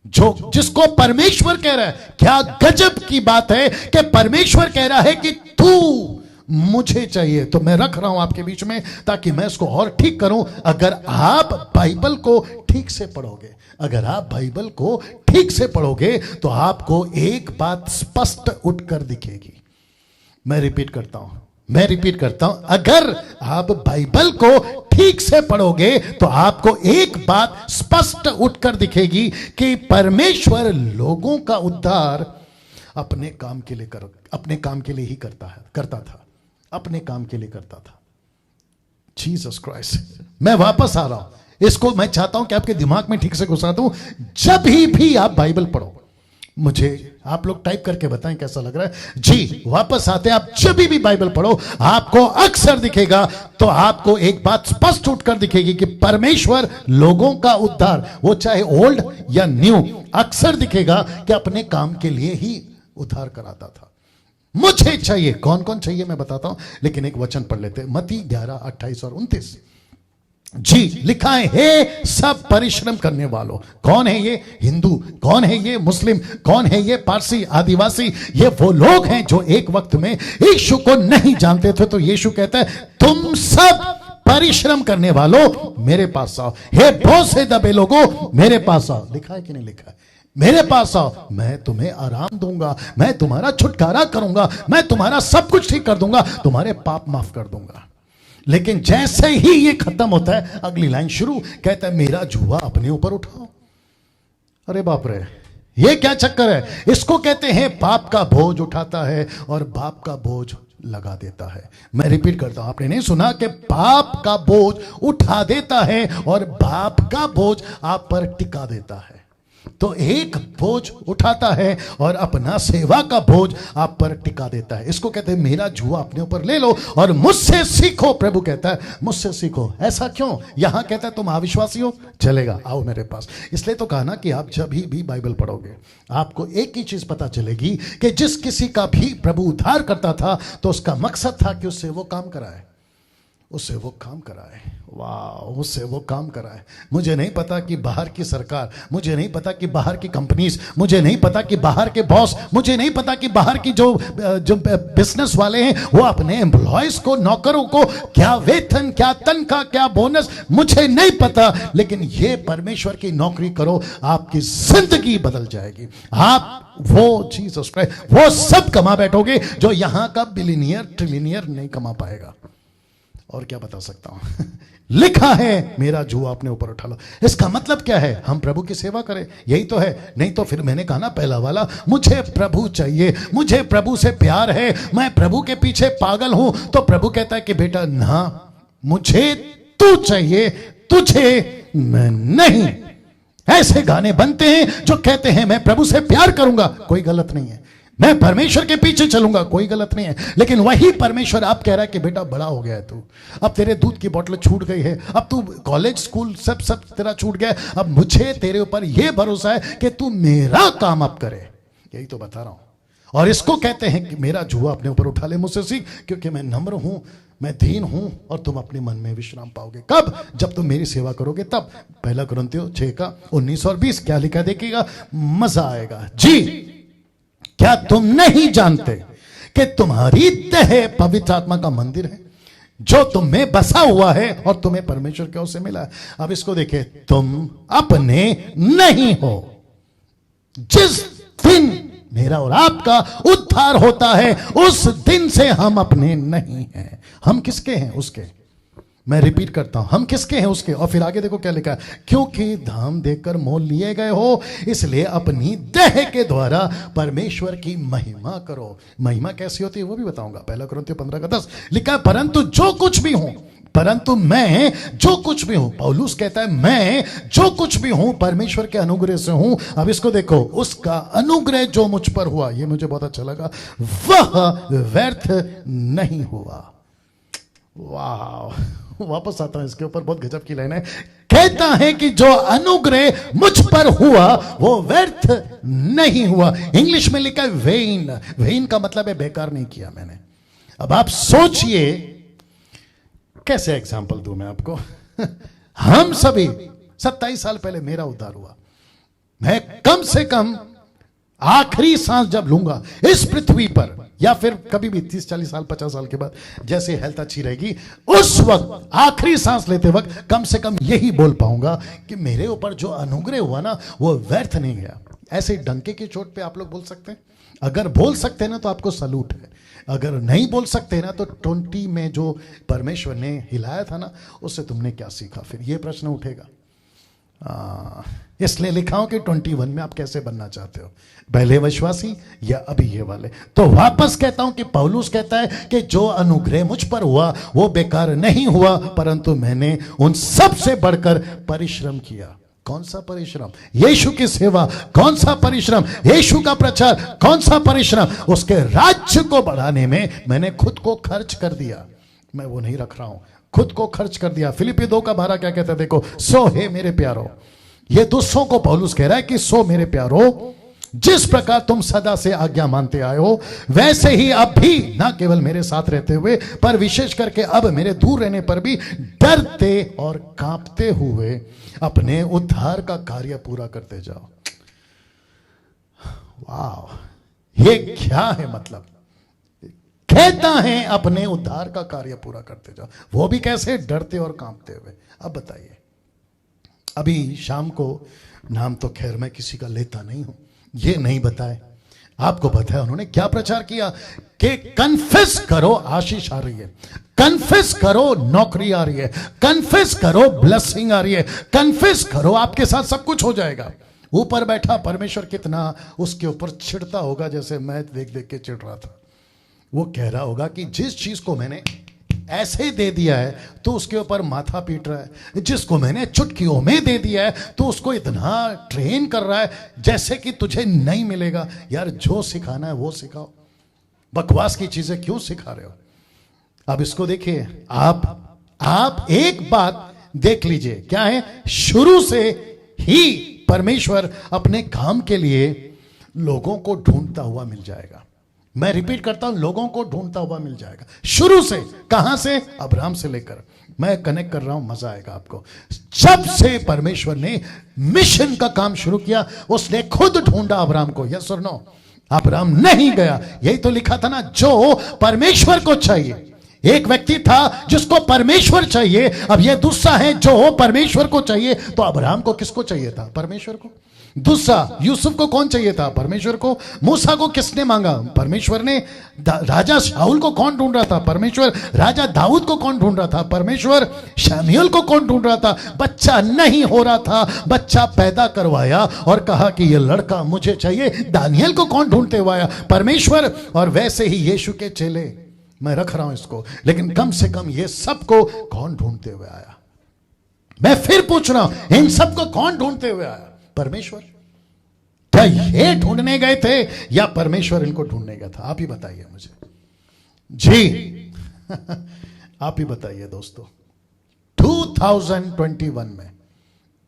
जो जिसको परमेश्वर कह रहा है। क्या गजब की बात है कि परमेश्वर कह रहा है कि तू मुझे चाहिए। तो मैं रख रहा हूं आपके बीच में ताकि मैं इसको और ठीक करूं। अगर आप बाइबल को ठीक से पढ़ोगे, अगर आप बाइबल को ठीक से पढ़ोगे तो आपको एक बात स्पष्ट उठकर दिखेगी। मैं रिपीट करता हूं, अगर आप बाइबल को ठीक से पढ़ोगे तो आपको एक बात स्पष्ट उठकर दिखेगी कि परमेश्वर लोगों का उद्धार अपने काम के लिए ही करता था, अपने काम के लिए करता था। जीसस क्राइस्ट, मैं वापस आ रहा हूं, इसको मैं चाहता हूं कि आपके दिमाग में ठीक से घुसा दूं। जब भी आप बाइबल पढ़ो, मुझे आप लोग टाइप करके बताएं कैसा लग रहा है। जी, वापस आते हैं। आप जब भी बाइबल पढ़ो, आपको अक्सर दिखेगा, तो आपको एक बात स्पष्ट उठकर दिखेगी कि परमेश्वर लोगों का उद्धार, वो चाहे ओल्ड या न्यू, अक्सर दिखेगा कि अपने काम के लिए ही उद्धार कराता था। मुझे चाहिए, कौन कौन चाहिए मैं बताता हूं, लेकिन एक वचन पढ़ लेते हैं। मत्ती 11, 28 और 29। जी, लिखा है, हे सब परिश्रम करने वालों। कौन है ये? हिंदू। कौन है ये? मुस्लिम। कौन है ये? पारसी, आदिवासी। ये वो लोग हैं जो एक वक्त में यीशु को नहीं जानते थे। तो यीशु कहता है, तुम सब परिश्रम करने वालों मेरे पास आओ। हे बोझ से दबे लोगों मेरे पास आओ। लिखा है कि नहीं लिखा है? मेरे पास आओ, मैं तुम्हें आराम दूंगा, मैं तुम्हारा छुटकारा करूंगा, मैं तुम्हारा सब कुछ ठीक कर दूंगा, तुम्हारे पाप माफ कर दूंगा। लेकिन जैसे ही ये खत्म होता है, अगली लाइन शुरू, कहता है मेरा जुआ अपने ऊपर उठाओ। अरे बाप रे, ये क्या चक्कर है? इसको कहते हैं पाप का बोझ उठाता है और बाप का बोझ लगा देता है। मैं रिपीट करता हूं, आपने नहीं सुना कि पाप का बोझ उठा देता है और बाप का बोझ आप पर टिका देता है। तो एक बोझ उठाता है और अपना सेवा का बोझ आप पर टिका देता है। इसको कहते हैं मेरा जुआ अपने ऊपर ले लो और मुझसे सीखो। प्रभु कहता है मुझसे सीखो। ऐसा क्यों? यहां कहता है तुम अविश्वासी हो, चलेगा, आओ मेरे पास। इसलिए तो कहा ना कि आप जब भी बाइबल पढ़ोगे, आपको एक ही चीज पता चलेगी कि जिस किसी का भी प्रभु उद्धार करता था तो उसका मकसद था कि उससे वो काम कराए। उससे वो काम कराए। वाह, उससे वो काम कराए। मुझे नहीं पता कि बाहर की सरकार, मुझे नहीं पता कि बाहर की कंपनीज, मुझे नहीं पता कि बाहर के बॉस, मुझे नहीं पता कि बाहर की जो बिजनेस वाले हैं वो अपने एम्प्लॉयज को, नौकरों को क्या वेतन, क्या तनख्वाह, क्या बोनस, मुझे नहीं पता। लेकिन ये परमेश्वर की नौकरी करो, आपकी जिंदगी बदल जाएगी। आप वो जीसस क्राइस्ट वो सब कमा बैठोगे जो यहां का बिलियनियर ट्रिलियनियर नहीं कमा पाएगा। और क्या बता सकता हूं लिखा है मेरा जुआ अपने ऊपर उठा लो। इसका मतलब क्या है? हम प्रभु की सेवा करें, यही तो है। नहीं तो फिर मैंने कहा ना पहला वाला, मुझे प्रभु चाहिए, मुझे प्रभु से प्यार है, मैं प्रभु के पीछे पागल हूं। तो प्रभु कहता है कि बेटा ना, मुझे तू चाहिए, तुझे मैं नहीं। ऐसे गाने बनते हैं जो कहते हैं मैं प्रभु से प्यार करूंगा, कोई गलत नहीं है, मैं परमेश्वर के पीछे चलूंगा, कोई गलत नहीं है। लेकिन वही परमेश्वर आप कह रहा है कि बेटा बड़ा हो गया है तू, अब तेरे दूध की बोतल छूट गई है, अब तू कॉलेज स्कूल सब तेरा छूट गया है, अब मुझे तेरे ऊपर यह भरोसा है कि तू मेरा काम अब करे। यही तो बता रहा हूं। और इसको कहते हैं कि मेरा जुआ अपने ऊपर उठा ले, मुझसे सीख, क्योंकि मैं नम्र हूं, मैं दीन हूं, और तुम अपने मन में विश्राम पाओगे। कब? जब तुम मेरी सेवा करोगे तब। पहला कुरिन्थियों 6:19 और 20 क्या लिखा देखिएगा, मजा आएगा जी। क्या तुम नहीं जानते कि तुम्हारी देह पवित्र आत्मा का मंदिर है जो तुम में बसा हुआ है और तुम्हें परमेश्वर की ओर से मिला है? अब इसको देखिए, तुम अपने नहीं हो। जिस दिन मेरा और आपका उद्धार होता है उस दिन से हम अपने नहीं हैं। हम किसके हैं? उसके। मैं रिपीट करता हूं, हम किसके हैं? उसके। और फिर आगे देखो क्या लिखा है, क्योंकि दाम देकर मोल लिए गए हो, इसलिए अपनी देह के द्वारा परमेश्वर की महिमा करो। महिमा कैसी होती है वो भी बताऊंगा। पहला कुरिन्थियों 15:10 लिखा है, परंतु जो कुछ भी हूं, परंतु मैं जो कुछ भी हूं, पौलुस कहता है मैं जो कुछ भी हूं परमेश्वर के अनुग्रह से हूं। अब इसको देखो, उसका अनुग्रह जो मुझ पर हुआ, ये मुझे बहुत अच्छा लगा, वह व्यर्थ नहीं हुआ। वाह, वापस आता हूं इसके ऊपर, बहुत गजब की लाइन है। कहता है कि जो अनुग्रह मुझ पर हुआ वो व्यर्थ नहीं हुआ। इंग्लिश में लिखा है वेन। वेन का मतलब है बेकार नहीं किया मैंने। अब आप सोचिए, कैसे एग्जांपल दूं मैं आपको हम सभी 27 साल पहले मेरा उद्धार हुआ। मैं कम से कम आखिरी सांस जब लूंगा इस पृथ्वी पर, या फिर कभी भी 30-40 साल 50 साल के बाद, जैसे हेल्थ अच्छी रहेगी, उस वक्त आखिरी सांस लेते वक्त कम से कम यही बोल पाऊंगा कि मेरे ऊपर जो अनुग्रह हुआ ना वो व्यर्थ नहीं गया। ऐसे डंके की चोट पे आप लोग बोल सकते हैं? अगर बोल सकते हैं ना तो आपको सलूट है। अगर नहीं बोल सकते ना तो 20 में जो परमेश्वर ने हिलाया था ना, उससे तुमने क्या सीखा? फिर ये प्रश्न उठेगा। इसलिए लिखा हूं कि 21 में आप कैसे बनना चाहते हो, पहले विश्वासी या अभी ये वाले। तो वापस कहता हूं कि पौलुस कहता है कि जो अनुग्रह मुझ पर हुआ वो बेकार नहीं हुआ, परंतु मैंने उन सब से बढ़कर परिश्रम किया। कौन सा परिश्रम? यीशु की सेवा। कौन सा परिश्रम? यीशु का प्रचार। कौन सा परिश्रम? उसके राज्य को बढ़ाने में मैंने खुद को खर्च कर दिया। मैं वो नहीं रख रहा हूं, खुद को खर्च कर दिया। फिलिपी 2:12 क्या कहता है देखो, सो हे मेरे प्यारो, ये दूसरों को पौलुस कह रहा है कि सो मेरे प्यारो, जिस प्रकार तुम सदा से आज्ञा मानते आए हो वैसे ही अब भी, ना केवल मेरे साथ रहते हुए पर विशेष करके अब मेरे दूर रहने पर भी डरते और कांपते हुए अपने उद्धार का कार्य पूरा करते जाओ। वाह, ये क्या है? मतलब कहता है अपने उद्धार का कार्य पूरा करते जाओ, वो भी कैसे? डरते और कांपते हुए। अब बताइए, अभी शाम को, नाम तो खैर मैं किसी का लेता नहीं हूं, ये नहीं बताए, आपको पता है उन्होंने क्या प्रचार किया कि कन्फेस करो आशीष आ रही है, कन्फेस करो नौकरी आ रही है, कन्फेस करो ब्लेसिंग आ रही है, कन्फेस करो आपके साथ सब कुछ हो जाएगा। ऊपर बैठा परमेश्वर कितना उसके ऊपर चिढ़ता होगा, जैसे मैं देख देख के चिढ़ रहा था। वो कह रहा होगा कि जिस चीज को मैंने ऐसे दे दिया है तो उसके ऊपर माथा पीट रहा है, जिसको मैंने चुटकियों में दे दिया है तो उसको इतना ट्रेन कर रहा है जैसे कि तुझे नहीं मिलेगा। यार जो सिखाना है वो सिखाओ, बकवास की चीजें क्यों सिखा रहे हो? अब इसको देखिए, आप एक बात देख लीजिए, क्या है? शुरू से ही परमेश्वर अपने काम के लिए लोगों को ढूंढता हुआ मिल जाएगा। मैं रिपीट करता हूं, लोगों को ढूंढता हुआ मिल जाएगा शुरू से। कहां से? अब्राहम से लेकर। मैं कनेक्ट कर रहा हूं, मजा आएगा आपको। जब से परमेश्वर ने मिशन का काम शुरू किया, उसने खुद ढूंढा अब्राहम को। यस और नो? अब्राहम नहीं गया। यही तो लिखा था ना, जो परमेश्वर को चाहिए। एक व्यक्ति था जिसको परमेश्वर चाहिए, अब यह दूसरा है जो परमेश्वर को चाहिए। तो अब्राहम को किसको चाहिए था? परमेश्वर को। दूसरा, यूसुफ को कौन चाहिए था? परमेश्वर को। मूसा को किसने मांगा? परमेश्वर ने। राजा शाऊल को कौन ढूंढ रहा था? परमेश्वर। राजा दाऊद को कौन ढूंढ रहा था? परमेश्वर। शमूएल को कौन ढूंढ रहा था? बच्चा नहीं हो रहा था, बच्चा पैदा करवाया और कहा कि यह लड़का मुझे चाहिए। दानियल को कौन ढूंढते हुए आया? परमेश्वर। और वैसे ही यीशु के चेले, मैं रख रहा हूं इसको, लेकिन कम से कम ये सबको कौन ढूंढते हुए आया? मैं फिर पूछ रहा हूं, इन सबको कौन ढूंढते हुए आया? परमेश्वर। क्या ये ढूंढने गए थे या परमेश्वर इनको ढूंढने गया था? आप ही बताइए मुझे जी। आप ही बताइए दोस्तों। 2021 में,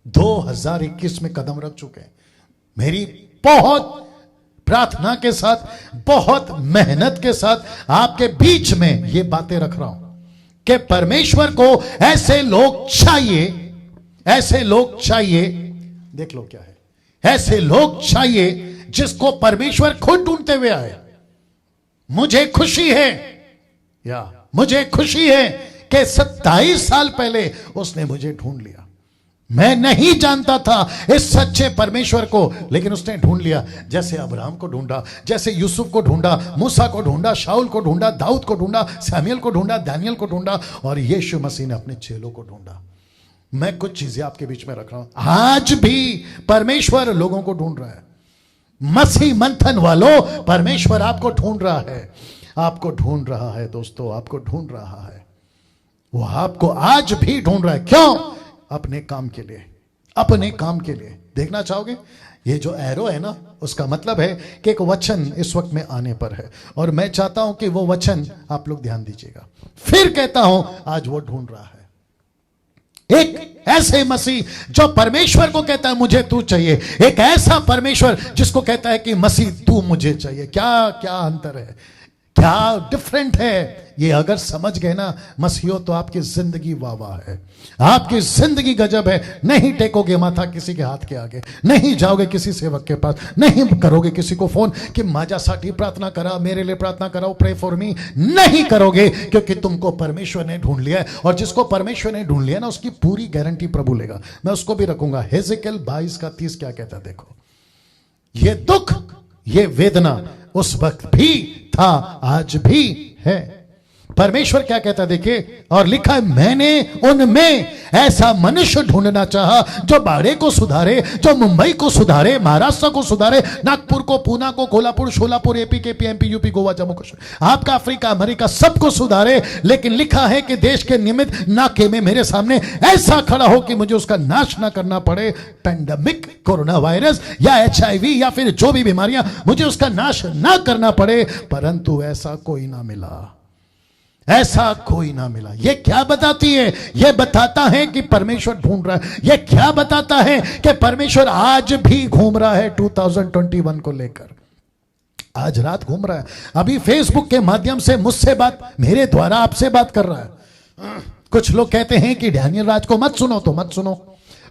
2021 में कदम रख चुके हैं। मेरी बहुत प्रार्थना के साथ, बहुत मेहनत के साथ आपके बीच में ये बातें रख रहा हूं कि परमेश्वर को ऐसे लोग चाहिए, ऐसे लोग चाहिए। देख लो क्या है, ऐसे लोग चाहिए जिसको परमेश्वर खुद ढूंढते हुए आए। मुझे खुशी है, या मुझे खुशी है कि 27 साल पहले उसने मुझे ढूंढ लिया। मैं नहीं जानता था इस सच्चे परमेश्वर को, लेकिन उसने ढूंढ लिया। जैसे अब्राहम को ढूंढा, जैसे यूसुफ को ढूंढा, मूसा को ढूंढा, शाऊल को ढूंढा, दाऊद को ढूंढा, शमूएल को ढूंढा, दानियल को ढूंढा, और यीशु मसीह ने अपने चेलों को ढूंढा। मैं कुछ चीजें आपके बीच में रख रहा हूं। आज भी परमेश्वर लोगों को ढूंढ रहा है। मसीह मंथन वालों, परमेश्वर आपको ढूंढ रहा है, आपको ढूंढ रहा है दोस्तों, आपको ढूंढ रहा है। वो आपको आज भी ढूंढ रहा है। क्यों? अपने काम के लिए, अपने काम के लिए। देखना चाहोगे? ये जो एरो है ना, उसका मतलब है कि एक वचन इस वक्त में आने पर है, और मैं चाहता हूं कि वो वचन आप लोग ध्यान दीजिएगा। फिर कहता हूं, आज वो ढूंढ रहा है एक ऐसे मसीह जो परमेश्वर को कहता है मुझे तू चाहिए, एक ऐसा परमेश्वर जिसको कहता है कि मसीह तू मुझे चाहिए। क्या क्या अंतर है, क्या डिफरेंट है? ये अगर समझ गए ना मसीहो, तो आपकी जिंदगी वाह वाह है, आपकी जिंदगी गजब है। नहीं टेकोगे माथा किसी के हाथ के आगे, नहीं जाओगे किसी सेवक के पास, नहीं करोगे किसी को फोन कि माझ्यासाठी प्रार्थना करा, मेरे लिए प्रार्थना कराओ, प्रे फॉर मी। नहीं करोगे, क्योंकि तुमको परमेश्वर ने ढूंढ लिया है, और जिसको परमेश्वर ने ढूंढ लिया ना, उसकी पूरी गारंटी प्रभु लेगा। मैं उसको भी रखूंगा। हेजेकियल 22:30 क्या कहता है? देखो, ये दुख, ये वेदना उस वक्त भी था, आज भी है। परमेश्वर क्या कहता है देखिए, और लिखा है, मैंने उनमें ऐसा मनुष्य ढूंढना चाहा जो बाड़े को सुधारे, जो मुंबई को सुधारे, महाराष्ट्र को सुधारे, नागपुर को, पूना को, Kolhapur, Sholapur, AP, KP, MP, UP, Goa, Jammu Kashmir, आपका अफ्रीका, अमेरिका, सबको सुधारे। लेकिन लिखा है कि देश के निमित्त नाके में मेरे सामने ऐसा खड़ा हो कि मुझे उसका नाश ना करना पड़े। पैंडेमिक, कोरोना वायरस या HIV या फिर जो भी बीमारियां, मुझे उसका नाश ना करना पड़े। परंतु ऐसा कोई ना मिला, ऐसा कोई ना मिला। ये क्या बताती है? ये बताता है कि परमेश्वर ढूंढ रहा है। ये क्या बताता है? कि परमेश्वर आज भी घूम रहा है 2021 को लेकर। आज रात घूम रहा है, अभी फेसबुक के माध्यम से मुझसे बात, मेरे द्वारा आपसे बात कर रहा है। कुछ लोग कहते हैं कि डैनियल राज को मत सुनो, तो मत सुनो।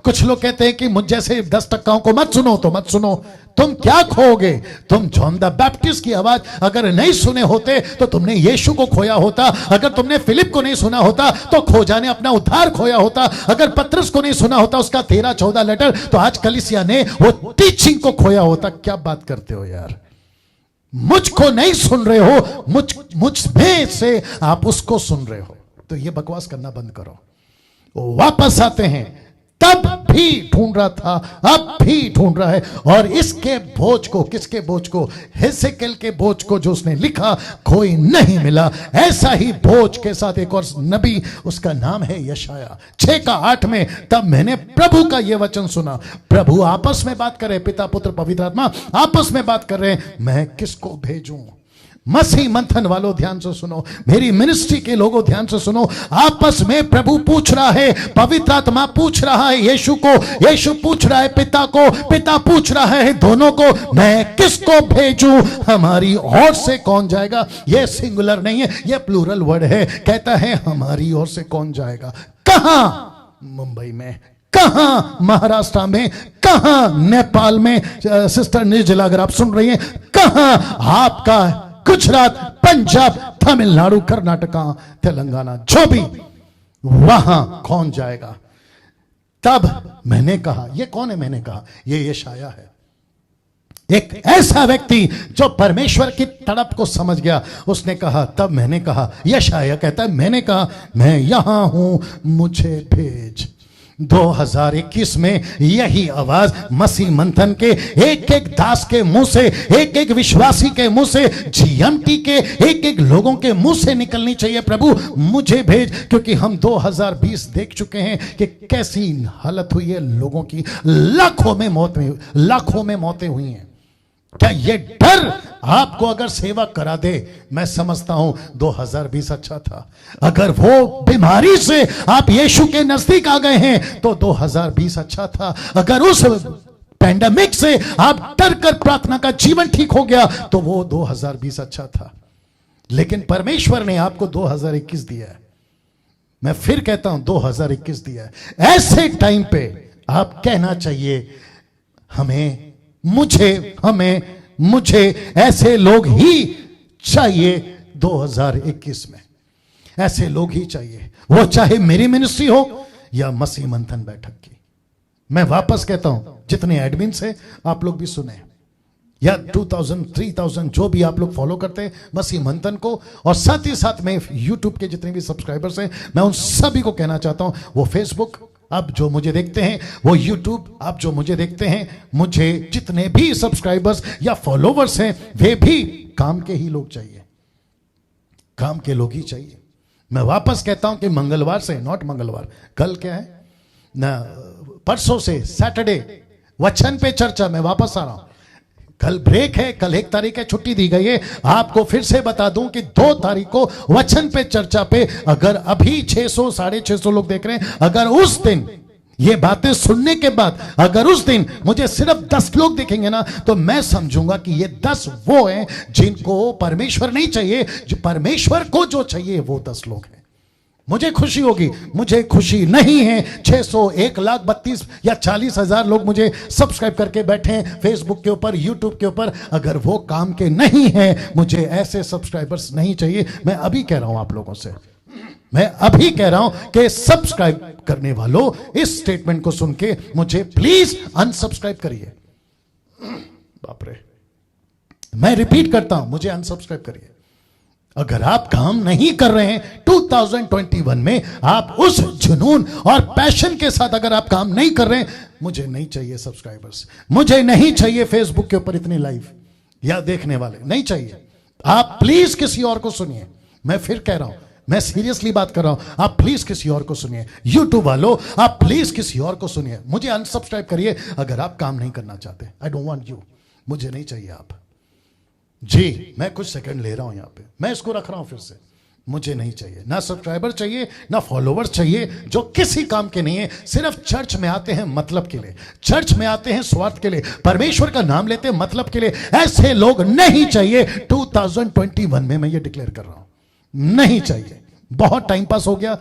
कुछ लोग कहते हैं कि मुझ जैसे 10% को मत सुनो, तो मत सुनो। तुम क्या खोओगे? तुम जॉन द बैप्टिस्ट की आवाज अगर नहीं सुने होते तो तुमने यीशु को खोया होता। अगर तुमने फिलिप को नहीं सुना होता तो खोजा ने अपना उद्धार खोया होता। अगर पत्रस को नहीं सुना होता उसका 13-14 लेटर, तो आज कलीसिया ने वो टीचिंग को खोया होता। क्या बात करते हो यार? मुझको नहीं सुन रहे हो, मुझ में से आप उसको सुन रहे हो। तो ये बकवास करना बंद करो। वापस आते हैं, तब भी ढूंढ रहा था, अब भी ढूंढ रहा है। और इसके बोझ को, किसके बोझ को? हेजेकियल के बोझ को, जो उसने लिखा, कोई नहीं मिला। ऐसा ही बोझ के साथ एक और नबी, उसका नाम है यशाया 6:8 में, तब मैंने प्रभु का यह वचन सुना। प्रभु आपस में बात कर रहे, पिता, पुत्र, पवित्र आत्मा आपस में बात कर रहे हैं, मैं किसको भेजूं? मसीह मंथन वालों ध्यान से सुनो, मेरी मिनिस्ट्री के लोगों ध्यान से सुनो। आपस में प्रभु पूछ रहा है, पवित्र आत्मा पूछ रहा है यीशु को, यीशु पूछ रहा है पिता को, पिता पूछ रहा है दोनों को, मैं किसको भेजूं, हमारी ओर से कौन जाएगा। यह सिंगुलर नहीं है, यह प्लूरल वर्ड है। कहता है हमारी ओर से कौन जाएगा। कहां? मुंबई में, कहां महाराष्ट्र में, कहां नेपाल में, सिस्टर निर्जला अगर आप सुन रही हैं, कहां आपका गुजरात, पंजाब, तमिलनाडु, कर्नाटका, तेलंगाना, जो भी, वहां कौन जाएगा। तब मैंने कहा, ये कौन है? मैंने कहा ये यशाया है, एक ऐसा व्यक्ति जो परमेश्वर की तड़प को समझ गया। उसने कहा, तब मैंने कहा, यशाया कहता है, मैंने कहा मैं यहां हूं, मुझे भेज। 2021 में यही आवाज मसीह मंथन के एक एक दास के मुंह से, एक एक विश्वासी के मुंह से, जीएमटी के एक एक लोगों के मुंह से निकलनी चाहिए, प्रभु मुझे भेज। क्योंकि हम 2020 देख चुके हैं कि कैसी हालत हुई है लोगों की, लाखों में मौतें हुई हैं। क्या ये डर आपको अगर सेवा करा दे? मैं समझता हूं 2020 अच्छा था। अगर वो बीमारी से आप यीशु के नजदीक आ गए हैं तो 2020 अच्छा था। अगर उस पैंडेमिक से आप डर कर प्रार्थना का जीवन ठीक हो गया तो वो 2020 अच्छा था। लेकिन परमेश्वर ने आपको 2021 दिया है। मैं फिर कहता हूं 2021 दिया है। ऐसे टाइम पे आप कहना चाहिए, मुझे ऐसे लोग ही चाहिए 2021 में, ऐसे लोग ही चाहिए। वो चाहे मेरी मिनिस्ट्री हो या मसीह मंथन बैठक की। मैं वापस कहता हूं, जितने एडमिन से आप लोग भी सुने, या 2000 3000 जो भी आप लोग फॉलो करते हैं मसीह मंथन को, और साथ ही साथ में यूट्यूब के जितने भी सब्सक्राइबर्स हैं, मैं उन सभी को कहना चाहता हूं, वो फेसबुक आप जो मुझे देखते हैं, वो यूट्यूब आप जो मुझे देखते हैं, मुझे जितने भी सब्सक्राइबर्स या फॉलोवर्स हैं वे भी काम के ही लोग चाहिए, काम के लोग ही चाहिए। मैं वापस कहता हूं कि मंगलवार से, नॉट मंगलवार, कल क्या है ना, परसों से सैटरडे वचन पे चर्चा, मैं वापस आ रहा हूं। कल ब्रेक है, कल 1 तारीख है, छुट्टी दी गई है। आपको फिर से बता दूं कि 2 तारीख को वचन पे चर्चा पे, अगर अभी 600 650 लोग देख रहे हैं, अगर उस दिन ये बातें सुनने के बाद अगर उस दिन मुझे सिर्फ 10 लोग दिखेंगे ना, तो मैं समझूंगा कि ये 10 वो हैं जिनको परमेश्वर नहीं चाहिए। जो परमेश्वर को जो चाहिए वो 10 लोग हैं। मुझे खुशी होगी। मुझे खुशी नहीं है 600 1,32,000 या 40,000 लोग मुझे सब्सक्राइब करके बैठे हैं फेसबुक के ऊपर, यूट्यूब के ऊपर। अगर वो काम के नहीं है, मुझे ऐसे सब्सक्राइबर्स नहीं चाहिए। मैं अभी कह रहा हूं आप लोगों से, मैं अभी कह रहा हूं कि सब्सक्राइब करने वालों, इस स्टेटमेंट को सुन के मुझे प्लीज अनसब्सक्राइब करिए। बाप रे, मैं रिपीट करता हूं, मुझे अनसब्सक्राइब करिए। अगर आप काम नहीं कर रहे हैं 2021 में, आप उस जुनून और पैशन के साथ अगर आप काम नहीं कर रहे हैं, मुझे नहीं चाहिए सब्सक्राइबर्स, मुझे नहीं चाहिए फेसबुक के ऊपर इतने लाइव या देखने वाले, नहीं चाहिए। आप प्लीज किसी और को सुनिए। मैं फिर कह रहा हूं, मैं सीरियसली बात कर रहा हूं, आप प्लीज किसी और को सुनिए। यूट्यूब वालों, आप प्लीज किसी और को सुनिए। मुझे अनसब्सक्राइब करिए अगर आप काम नहीं करना चाहते। आई डोंट वांट यू, मुझे नहीं चाहिए आप जी। मैं कुछ सेकंड ले रहा हूं यहां पे, मैं इसको रख रहा हूं फिर से। मुझे नहीं चाहिए, ना सब्सक्राइबर चाहिए, ना फॉलोवर्स चाहिए जो किसी काम के नहीं है। सिर्फ चर्च में आते हैं मतलब के लिए, चर्च में आते हैं स्वार्थ के लिए, परमेश्वर का नाम लेते हैं मतलब के लिए। ऐसे लोग नहीं चाहिए 2021 में। मैं ये डिक्लेयर कर रहा हूं, नहीं चाहिए। बहुत टाइम पास हो गया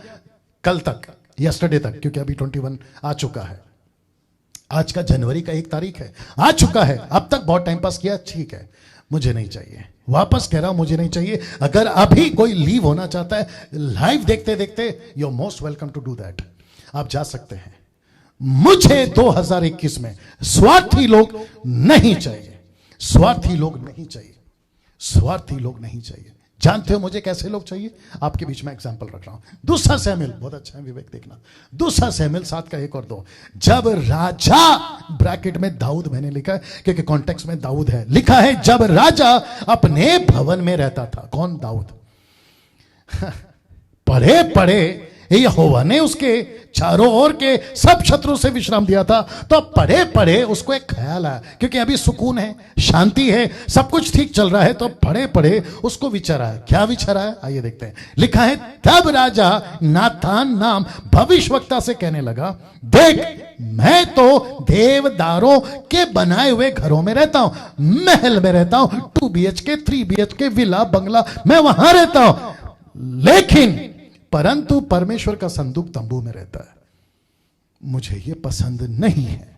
कल तक, यस्टरडे तक, क्योंकि अभी 21 आ चुका है। आज का जनवरी का 1 तारीख है, आ चुका है। अब तक बहुत टाइम पास किया, ठीक है, मुझे नहीं चाहिए। वापस कह रहा हूं, मुझे नहीं चाहिए। अगर अभी कोई लीव होना चाहता है लाइव देखते देखते, you are most welcome to do that, आप जा सकते हैं। मुझे 2021 में स्वार्थी लोग नहीं चाहिए, स्वार्थी लोग नहीं चाहिए, स्वार्थी लोग नहीं चाहिए। जानते हो मुझे कैसे लोग चाहिए? आपके बीच में एग्जांपल रख रहा हूं। दूसरा सैमुएल, बहुत अच्छा है विवेक, देखना। दूसरा सैमुएल 7 का 1 और 2। जब राजा, ब्रैकेट में दाऊद मैंने लिखा है क्योंकि कॉन्टेक्स्ट में दाऊद है, लिखा है जब राजा अपने भवन में रहता था। कौन? दाऊद। पढ़े पढ़े यहोवा ने उसके चारों ओर के सब शत्रु से विश्राम दिया था। तो पढ़े पढ़े उसको एक ख्याल आया, क्योंकि अभी सुकून है, शांति है, सब कुछ ठीक चल रहा है। तो पढ़े पढ़े उसको विचार आया। क्या विचार आया, आइए देखते हैं। लिखा है, तब राजा नातान नाम भविष्यवक्ता से कहने लगा, देख मैं तो देवदारों के बनाए हुए घरों में रहता हूं, महल में रहता हूं, 2 BHK 3 BHK विला बंगला, मैं वहां रहता हूं, लेकिन परंतु परमेश्वर का संदूक तंबू में रहता है, मुझे यह पसंद नहीं है।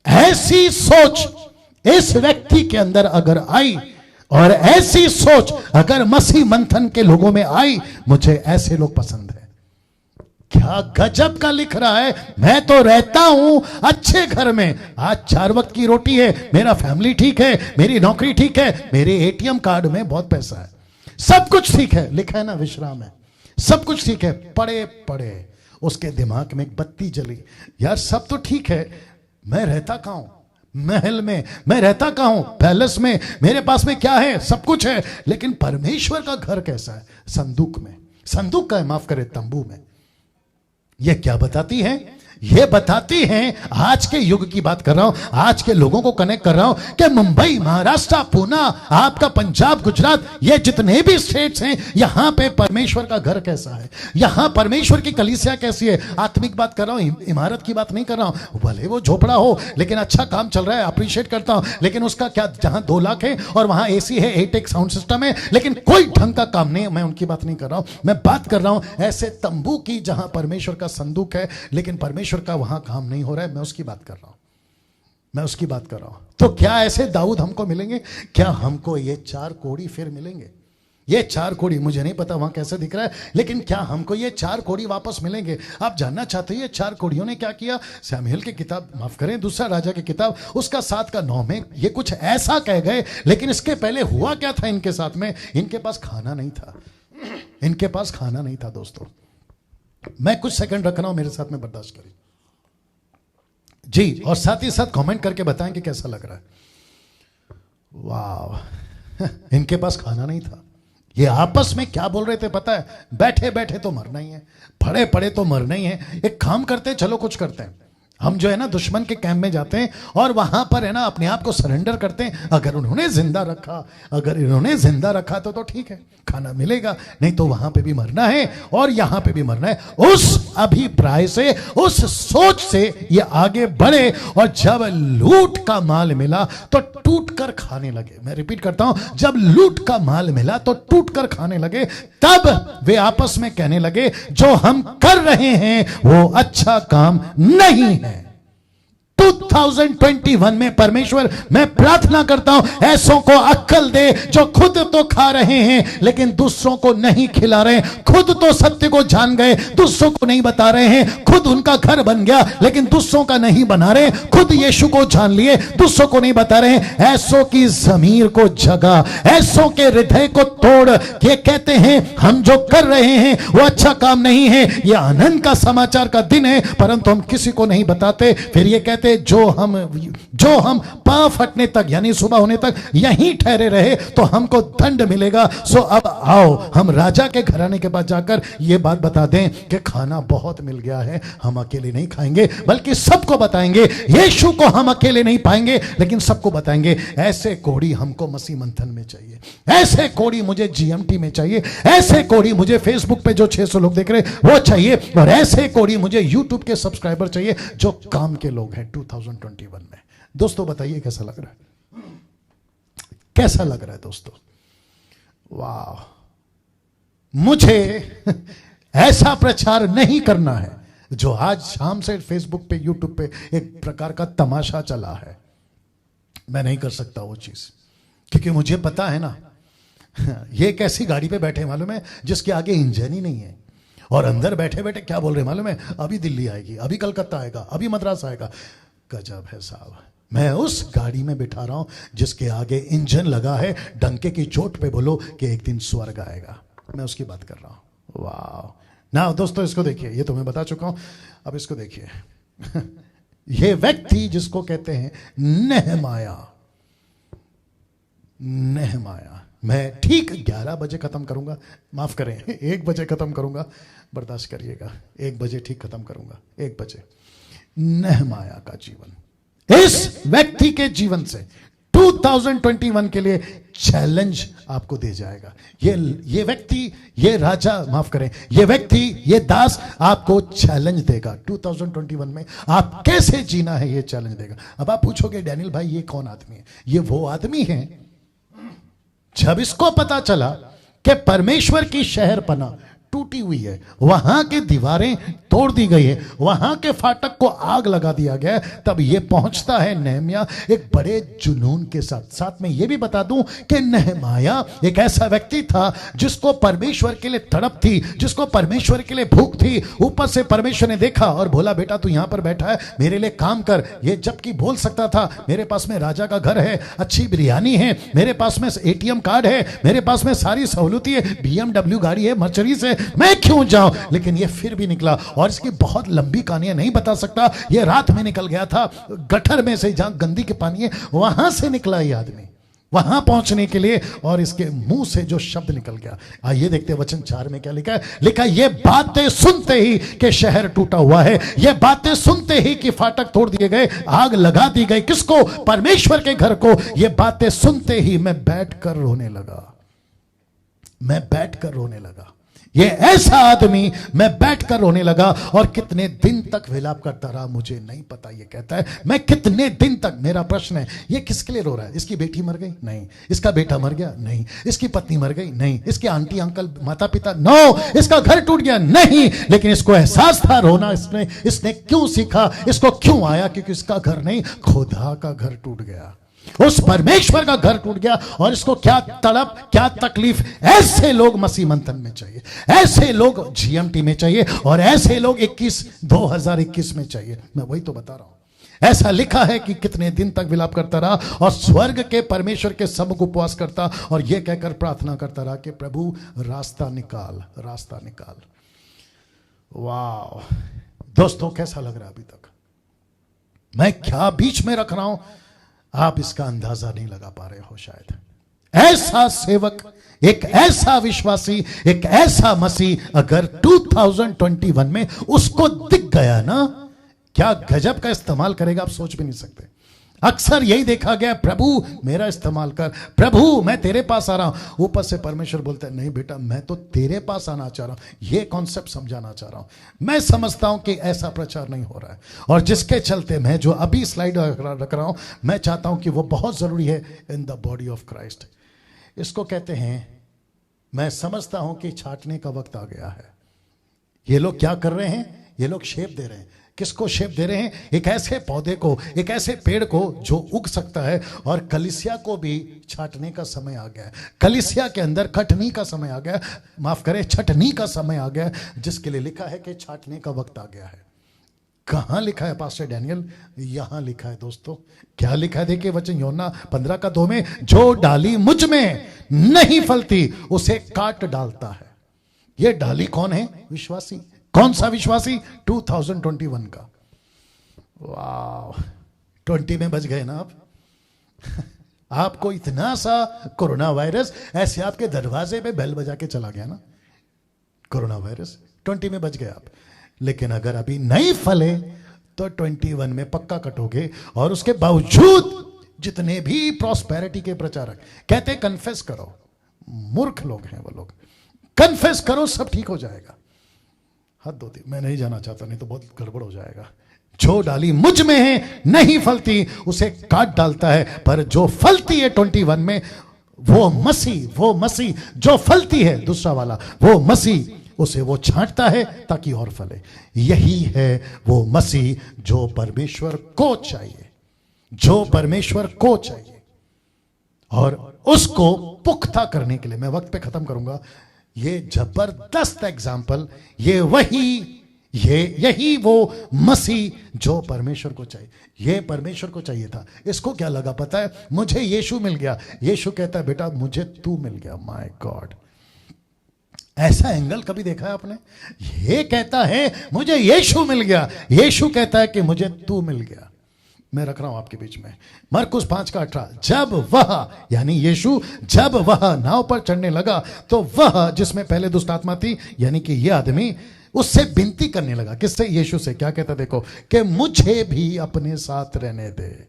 ऐसी सोच इस व्यक्ति के अंदर अगर आई, और ऐसी सोच अगर मसीह मंथन के लोगों में आई, मुझे ऐसे लोग पसंद है। क्या गजब का लिख रहा है, मैं तो रहता हूं अच्छे घर में, आज 4 वक्त की रोटी है, मेरा फैमिली ठीक है, मेरी नौकरी ठीक है, मेरे ATM कार्ड में बहुत पैसा है, सब कुछ ठीक है। लिखा है ना, विश्राम है, सब कुछ ठीक है। पढ़े पढ़े उसके दिमाग में एक बत्ती जली, यार सब तो ठीक है, मैं रहता कहां हूं, महल में, मैं रहता कहां हूं, पैलेस में, मेरे पास में क्या है, सब कुछ है, लेकिन परमेश्वर का घर कैसा है, संदूक में, संदूक का है, माफ करे, तंबू में। यह क्या बताती है, ये बताती हैं, आज के युग की बात कर रहा हूं, आज के लोगों को कनेक्ट कर रहा हूं कि मुंबई, महाराष्ट्र, पूना, आपका पंजाब, गुजरात, ये जितने भी स्टेट्स हैं, यहां पे परमेश्वर का घर कैसा है, यहां परमेश्वर की कलीसिया कैसी है। आत्मिक बात कर रहा हूं, इमारत की बात नहीं कर रहा हूं। भले वो झोपड़ा हो, लेकिन अच्छा काम चल रहा है, अप्रिशिएट करता हूं, लेकिन उसका क्या, जहां 2 लाख है और वहां AC है, 8 साउंड सिस्टम है, लेकिन कोई ढंग का काम नहीं है, मैं उनकी बात नहीं कर रहा हूं। मैं बात कर रहा हूं ऐसे तंबू की जहां परमेश्वर का संदूक है, लेकिन परमेश्वर का वहां काम नहीं हो रहा है, मैं उसकी बात कर रहा हूं, मैं उसकी बात कर रहा हूं। तो क्या ऐसे दाऊद हमको मिलेंगे? क्या हमको ये 4 कोड़ी फिर मिलेंगे? ये 4 कोड़ी, मुझे नहीं पता वहां कैसे दिख रहा है, लेकिन क्या हमको ये 4 कोड़ी वापस मिलेंगे? आप जानना चाहते हो ये 4 कोड़ियों ने क्या किया? शमूएल की किताब, माफ करें, दूसरा राजा की किताब, उसका 7 का 9 में ये कुछ ऐसा कह गए, लेकिन इसके पहले हुआ क्या था इनके साथ में? इनके पास खाना नहीं था, इनके पास खाना नहीं था। दोस्तों, मैं कुछ सेकंड रख रहा हूं, मेरे साथ में बर्दाश्त करिए जी, और साथ ही साथ कमेंट करके बताएं कि कैसा लग रहा है। वाह, इनके पास खाना नहीं था, ये आपस में क्या बोल रहे थे पता है? बैठे बैठे तो मरना ही है, पड़े पड़े तो मरना ही है, एक काम करते हैं, चलो कुछ करते हैं। हम जो है ना दुश्मन के कैंप में जाते हैं और वहां पर है ना अपने आप को सरेंडर करते हैं। अगर उन्होंने जिंदा रखा, अगर इन्होंने जिंदा रखा तो ठीक है, खाना मिलेगा, नहीं तो वहां पे भी मरना है और यहां पे भी मरना है। उस अभिप्राय से, उस सोच से ये आगे बढ़े, और जब लूट का माल मिला तो टूट कर खाने लगे। मैं रिपीट करता हूं, जब लूट का माल मिला तो टूट कर खाने लगे। तब वे आपस में कहने लगे, जो हम कर रहे हैं वो अच्छा काम नहीं है। 2021 में परमेश्वर, मैं प्रार्थना करता हूं ऐसों को अक्ल दे जो खुद तो खा रहे हैं लेकिन दूसरों को नहीं खिला रहे, खुद तो सत्य को जान गए, दूसरों को नहीं बता रहे हैं, खुद उनका घर बन गया लेकिन दूसरों का नहीं बना रहे, खुद यीशु को जान लिए, दूसरों को नहीं बता रहे हैं। ऐसों की जमीर को जगा, ऐसों के हृदय को तोड़, ये कहते हैं हम जो कर रहे हैं वो अच्छा काम नहीं है, ये आनंद का समाचार का दिन है, परंतु हम किसी को नहीं बताते। फिर ये कहते जो हम पांव फटने तक, यानी सुबह होने तक यहीं ठहरे रहे तो हमको दंड मिलेगा। सो अब आओ हम राजा के घराने के पास जाकर ये बात बता दें कि खाना बहुत मिल गया है, हम अकेले नहीं खाएंगे बल्कि सबको बताएंगे। यीशु को हम अकेले नहीं पाएंगे लेकिन सबको बताएंगे। ऐसे कोड़ी हमको मसीह मंथन में चाहिए, ऐसे कोड़ी मुझे GMT में चाहिए, ऐसे कोड़ी मुझे फेसबुक पे जो 600 लोग देख रहे वो चाहिए, और ऐसे कोड़ी मुझे यूट्यूब के सब्सक्राइबर चाहिए जो काम के लोग हैं 2021 में। दोस्तों बताइए कैसा लग रहा है, कैसा लग रहा है दोस्तों? वाह, मुझे ऐसा प्रचार नहीं करना है जो आज शाम से फेसबुक पे, यूट्यूब पे एक प्रकार का तमाशा चला है। मैं नहीं कर सकता वो चीज, क्योंकि मुझे पता है ना ये एक ऐसी गाड़ी पे बैठे मालूम है जिसके आगे इंजन ही नहीं है, और अंदर बैठे बैठे क्या बोल रहे मालूम है? अभी दिल्ली आएगी, अभी कलकत्ता आएगा, अभी मद्रास आएगा। गजब है साहब। मैं उस गाड़ी में बिठा रहा हूं जिसके आगे इंजन लगा है, डंके की चोट पे बोलो कि एक दिन स्वर्ग आएगा। मैं उसकी बात कर रहा हूं। वाह ना दोस्तों, इसको देखिए, ये तो मैं बता चुका हूं, अब इसको देखिए। ये व्यक्ति जिसको कहते हैं नेहमाया, नेहमाया, मैं ठीक 11 बजे खत्म करूंगा, माफ करें 1 बजे खत्म करूंगा, बर्दाश्त करिएगा, 1 बजे ठीक खत्म करूंगा, 1 बजे। नहमाया का जीवन, इस व्यक्ति के जीवन से 2021 के लिए चैलेंज आपको दे जाएगा। ये व्यक्ति, ये राजा, माफ करें, ये व्यक्ति, ये दास आपको चैलेंज देगा 2021 में। आप कैसे जीना है ये चैलेंज देगा। अब आप पूछोगे डैनियल भाई ये कौन आदमी है? ये वो आदमी है जब इसको पता चला कि परमेश्वर की शहरपनाह टूटी हुई है, वहां की दीवारें तोड़ दी गई है, वहां के फाटक को आग लगा दिया गया है, तब ये पहुंचता है नहम्याह एक बड़े जुनून के साथ। साथ में ये भी बता दूं कि नहम्याह एक ऐसा व्यक्ति था जिसको परमेश्वर के लिए तड़प थी, जिसको परमेश्वर के लिए भूख थी। ऊपर से परमेश्वर ने देखा और बोला बेटा तू यहां पर बैठा है, मेरे लिए काम कर। ये जबकि बोल सकता था मेरे पास में राजा का घर है, अच्छी बिरयानी है, मेरे पास में एटीएम कार्ड है, मेरे पास में सारी सहूलती है, BMW गाड़ी है, मर्सिडीज है, मैं क्यों जाऊं। लेकिन ये फिर भी निकला, और इसकी बहुत लंबी कहानियां नहीं बता सकता। ये रात में निकल गया था, गटर में से जहां गंदी के पानी है वहां से निकला ये आदमी वहां पहुंचने के लिए, और इसके मुंह से जो शब्द निकल गया। आइए देखते हैं वचन 4 में क्या लिखा है। लिखा है ये बातें सुनते ही कि शहर टूटा हुआ है, ये बातें सुनते ही कि फाटक तोड़ दिए गए, आग लगा दी गई। किसको? परमेश्वर के घर को। ये बातें सुनते ही मैं बैठकर रोने लगा, मैं बैठकर रोने लगा। ये ऐसा आदमी, मैं बैठकर रोने लगा और कितने दिन तक विलाप करता रहा मुझे नहीं पता। ये कहता है मैं कितने दिन तक। मेरा प्रश्न है ये किसके लिए रो रहा है? इसकी बेटी मर गई? नहीं। इसका बेटा मर गया? नहीं। इसकी पत्नी मर गई? नहीं। इसके आंटी अंकल माता पिता? नो। इसका घर टूट गया? नहीं। लेकिन इसको एहसास था रोना। इसने क्यों सीखा? इसको क्यों आया? क्योंकि इसका घर नहीं, खुदा का घर टूट गया, उस परमेश्वर का घर टूट गया। और इसको क्या तड़प, क्या तकलीफ। ऐसे लोग मसीह मंथन में चाहिए, ऐसे लोग GMT में चाहिए, और ऐसे लोग 2021 में चाहिए। मैं वही तो बता रहा हूं। ऐसा लिखा है कि कितने दिन तक विलाप करता रहा और स्वर्ग के परमेश्वर के सम्मुख उपवास करता और यह कहकर प्रार्थना करता रहा कि प्रभु रास्ता निकाल, रास्ता निकाल। वाह दोस्तों, कैसा लग रहा है अभी तक? मैं क्या बीच में रख रहा हूं, आप इसका अंदाजा नहीं लगा पा रहे हो शायद। ऐसा सेवक, एक ऐसा विश्वासी, एक ऐसा मसीह अगर 2021 में उसको दिख गया ना, क्या गजब का इस्तेमाल करेगा आप सोच भी नहीं सकते। अक्सर यही देखा गया, प्रभु मेरा इस्तेमाल कर, प्रभु मैं तेरे पास आ रहा हूं। ऊपर से परमेश्वर बोलता है नहीं बेटा मैं तो तेरे पास आना चाह रहा हूं, ये कॉन्सेप्ट समझाना चाह रहा हूं। मैं समझता हूं कि ऐसा प्रचार नहीं हो रहा है, और जिसके चलते मैं जो अभी स्लाइड रख रहा हूं, मैं चाहता हूं कि वो बहुत जरूरी है in the body of Christ. इसको कहते हैं, मैं समझता हूं कि छांटने का वक्त आ गया है। ये लोग क्या कर रहे हैं? ये लोग शेप दे रहे हैं। किसको शेप दे रहे हैं? एक ऐसे पौधे को, एक ऐसे पेड़ को जो उग सकता है। और कलीसिया को भी छाटने का समय आ गया है। कलीसिया के अंदर कटनी का समय आ गया, माफ करें छटनी का समय आ गया, जिसके लिए लिखा है कि छाटने का वक्त आ गया है। कहां लिखा है पास्टर डैनियल? यहां लिखा है दोस्तों। क्या लिखा है? देखिए वचन यूहन्ना 15:2 में, जो डाली मुझ में नहीं फलती उसे काट डालता है। यह डाली कौन है? विश्वासी। कौन सा विश्वासी? 2021 का। वाह, 20 में बच गए ना आप। आपको इतना सा कोरोना वायरस ऐसे आपके दरवाजे पे बेल बजा के चला गया ना, कोरोना वायरस। 20 में बच गए आप। लेकिन अगर अभी नहीं फले तो 21 में पक्का कटोगे। और उसके बावजूद जितने भी प्रॉस्पेरिटी के प्रचारक कहते हैं कन्फेस करो, मूर्ख लोग हैं वो लोग। कन्फेस करो सब ठीक हो जाएगा। हद होती, मैं नहीं जाना चाहता, नहीं तो बहुत गड़बड़ हो जाएगा। जो डाली मुझ में है नहीं फलती उसे काट डालता है, पर जो फलती है 21 में वो मसीह जो फलती है, दूसरा वाला वो मसीह, उसे वो छांटता है ताकि और फले। यही है वो मसीह जो परमेश्वर को चाहिए, जो परमेश्वर को चाहिए। और उसको पुख्ता करने के लिए, मैं वक्त पे खत्म करूंगा, ये जबरदस्त एग्जाम्पल, यही वो मसीह जो परमेश्वर को चाहिए। ये परमेश्वर को चाहिए था। इसको क्या लगा पता है? मुझे यीशु मिल गया। यीशु कहता है बेटा मुझे तू मिल गया। माय गॉड, ऐसा एंगल कभी देखा है आपने? ये कहता है मुझे यीशु मिल गया, यीशु कहता है कि मुझे तू मिल गया। मैं रख रहा हूं आपके बीच में। मरकुस 5:18, जब वह यानी यीशु जब वह नाव पर चढ़ने लगा तो वह जिसमें पहले दुष्ट आत्मा थी यानी कि यह आदमी उससे विनती करने लगा। किससे? यीशु से। क्या कहता देखो कि मुझे भी अपने साथ रहने दे,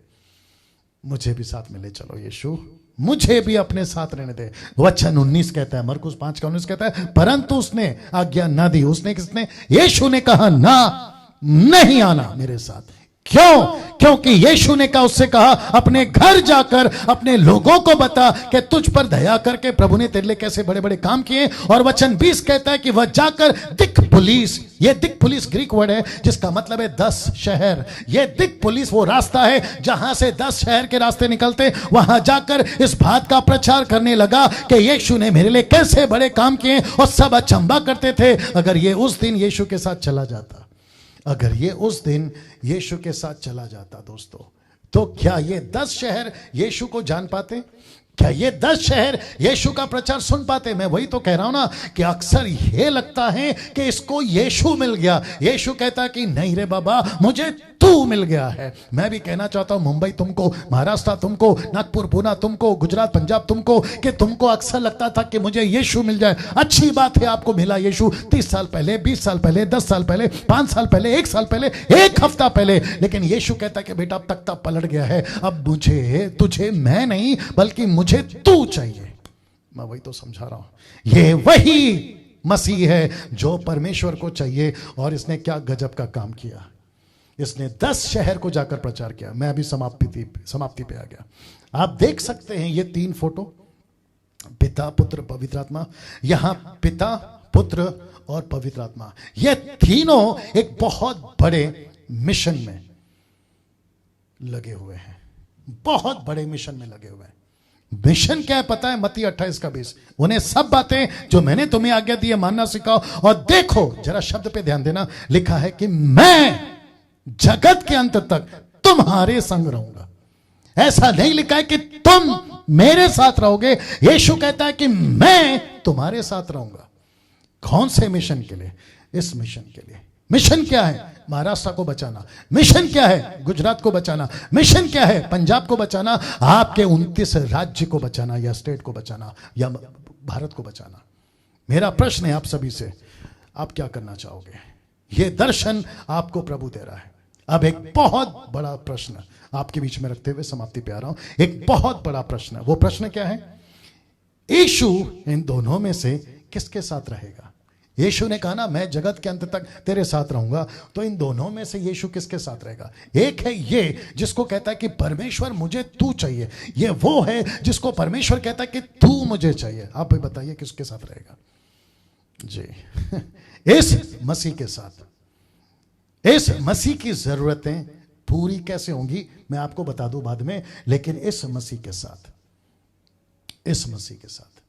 मुझे भी साथ में ले चलो यीशु, मुझे भी अपने साथ रहने दे। वचन 19 कहता है, मरकुस 5:19 कहता है, परंतु उसने आज्ञा ना दी। उसने किसने? यीशु ने कहा ना, नहीं आना मेरे साथ। क्यों? क्योंकि यीशु ने कहा, उससे कहा अपने घर जाकर अपने लोगों को बता कि तुझ पर दया करके प्रभु ने तेरे लिए कैसे बड़े बड़े काम किए। और वचन 20 कहता है कि वह जाकर दिक्पुलिस, ये दिक्पुलिस ग्रीक वर्ड है जिसका मतलब है 10 शहर। ये दिक्पुलिस वो रास्ता है जहां से 10 शहर के रास्ते निकलते। वहां जाकर इस बात का प्रचार करने लगा कि यीशु ने मेरे लिए कैसे बड़े काम किए और सब अचंभा करते थे। अगर ये उस दिन यीशु के साथ चला जाता, अगर ये उस दिन यीशु के साथ चला जाता दोस्तों, तो क्या ये 10 शहर यीशु को जान पाते? क्या ये 10 शहर यीशु का प्रचार सुन पाते? मैं वही तो कह रहा हूं ना कि अक्सर ये लगता है कि इसको यीशु मिल गया। यीशु कहता कि नहीं रे बाबा, मुझे तू मिल गया है। मैं भी कहना चाहता हूं मुंबई तुमको, महाराष्ट्र तुमको, नागपुर पुणे तुमको, गुजरात पंजाब तुमको, कि तुमको अक्सर लगता था कि मुझे यीशु मिल जाए। अच्छी बात है, आपको मिला यीशु 30 साल पहले, 20 साल पहले, 10 साल पहले, 5 साल पहले, 1 साल पहले, 1 हफ्ता पहले। लेकिन यीशु कहता कि बेटा अब तख्ता पलट गया है, अब मुझे तुझे मैं नहीं बल्कि मुझे तू चाहिए। मैं वही तो समझा रहा हूं, ये वही मसीह है जो परमेश्वर को चाहिए। और इसने क्या गजब का काम किया, इसने 10 शहर को जाकर प्रचार किया। मैं अभी समाप्ति पे आ गया। आप देख सकते हैं ये 3 फोटो, पिता पुत्र पवित्र आत्मा। यहां पिता पुत्र और पवित्र आत्मा, ये तीनों एक बहुत बड़े मिशन में लगे हुए हैं, बहुत बड़े मिशन में लगे हुए हैं। मिशन क्या है पता है? मत्ती 28:20, उन्हें सब बातें जो मैंने तुम्हें आज्ञा दी है मानना सिखाओ। और देखो जरा शब्द पे ध्यान देना, लिखा है कि मैं जगत के अंत तक तुम्हारे संग रहूंगा। ऐसा नहीं लिखा है कि तुम मेरे साथ रहोगे। यीशु कहता है कि मैं तुम्हारे साथ रहूंगा। कौन से मिशन के लिए? इस मिशन के लिए। मिशन क्या है? महाराष्ट्र को बचाना। मिशन क्या है? गुजरात को बचाना। मिशन क्या है? पंजाब को बचाना, आपके 29 राज्य को बचाना, या स्टेट को बचाना, या भारत को बचाना। मेरा प्रश्न है आप सभी से, आप क्या करना चाहोगे? ये दर्शन आपको प्रभु दे रहा है। अब एक बहुत बड़ा प्रश्न आपके बीच में रखते हुए समाप्ति पे आ रहा हूं। एक बहुत बड़ा प्रश्न, वो प्रश्न क्या है? यीशु इन दोनों में से किसके साथ रहेगा? यीशु ने कहा ना मैं जगत के अंत तक तेरे साथ रहूंगा, तो इन दोनों में से यीशु किसके साथ रहेगा? एक है ये जिसको कहता है कि परमेश्वर मुझे तू चाहिए, ये वो है जिसको परमेश्वर कहता है कि तू मुझे चाहिए। आप भी बताइए किसके साथ रहेगा जी? इस मसीह के साथ। इस मसीह की जरूरतें पूरी कैसे होंगी मैं आपको बता दूं बाद में, लेकिन इस मसीह के साथ, इस मसीह के साथ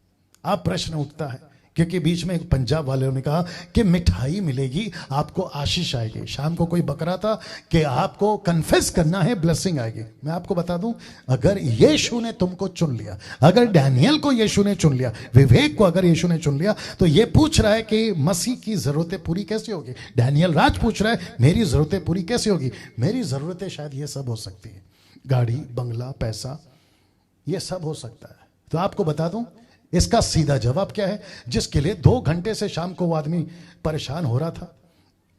आप प्रश्न उठता है क्योंकि बीच में एक पंजाब वाले ने कहा कि मिठाई मिलेगी, आपको आशीष आएगी। शाम को कोई बक रहा था कि आपको कन्फेस करना है, ब्लेसिंग आएगी। मैं आपको बता दूं, अगर यीशु ने तुमको चुन लिया, अगर डैनियल को यीशु ने चुन लिया, विवेक को अगर यीशु ने चुन लिया, तो ये पूछ रहा है कि मसीह की जरूरतें पूरी कैसे होगी। डैनियल राज पूछ रहा है मेरी जरूरतें पूरी कैसे होगी। मेरी जरूरतें शायद ये सब हो सकती है, गाड़ी बंगला पैसा, ये सब हो सकता है। तो आपको बता दूं इसका सीधा जवाब क्या है, जिसके लिए 2 घंटे से शाम को वो आदमी परेशान हो रहा था।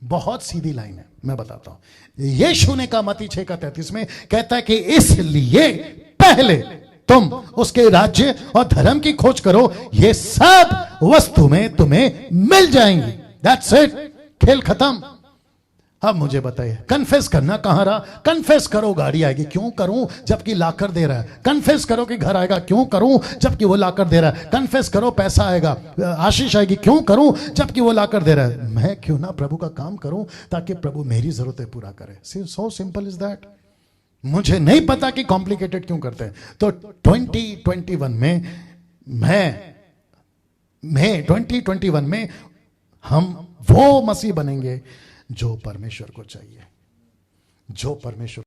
बहुत सीधी लाइन है, मैं बताता हूं। यीशु ने कहा मत्ती 6:33 में, कहता है कि इसलिए पहले तुम उसके राज्य और धर्म की खोज करो, ये सब वस्तु में तुम्हें मिल जाएंगी। दैट्स इट, खेल खत्म। अब मुझे बताइए कन्फेस करना कहां रहा? कन्फेस करो गाड़ी आएगी, क्यों करूं जबकि लाकर दे रहा है। कन्फेस करो कि घर आएगा, क्यों करूं जबकि वो लाकर दे रहा है। कन्फेस करो पैसा आएगा, आशीष आएगी, क्यों करूं जबकि वो लाकर दे रहा है। मैं क्यों ना प्रभु का काम करूं ताकि प्रभु मेरी जरूरतें पूरा करे। So simple is that. मुझे नहीं पता कि कॉम्प्लिकेटेड क्यों करते हैं। तो 2021 में मैं 2021 में हम वो मसीह बनेंगे जो परमेश्वर को चाहिए, जो परमेश्वर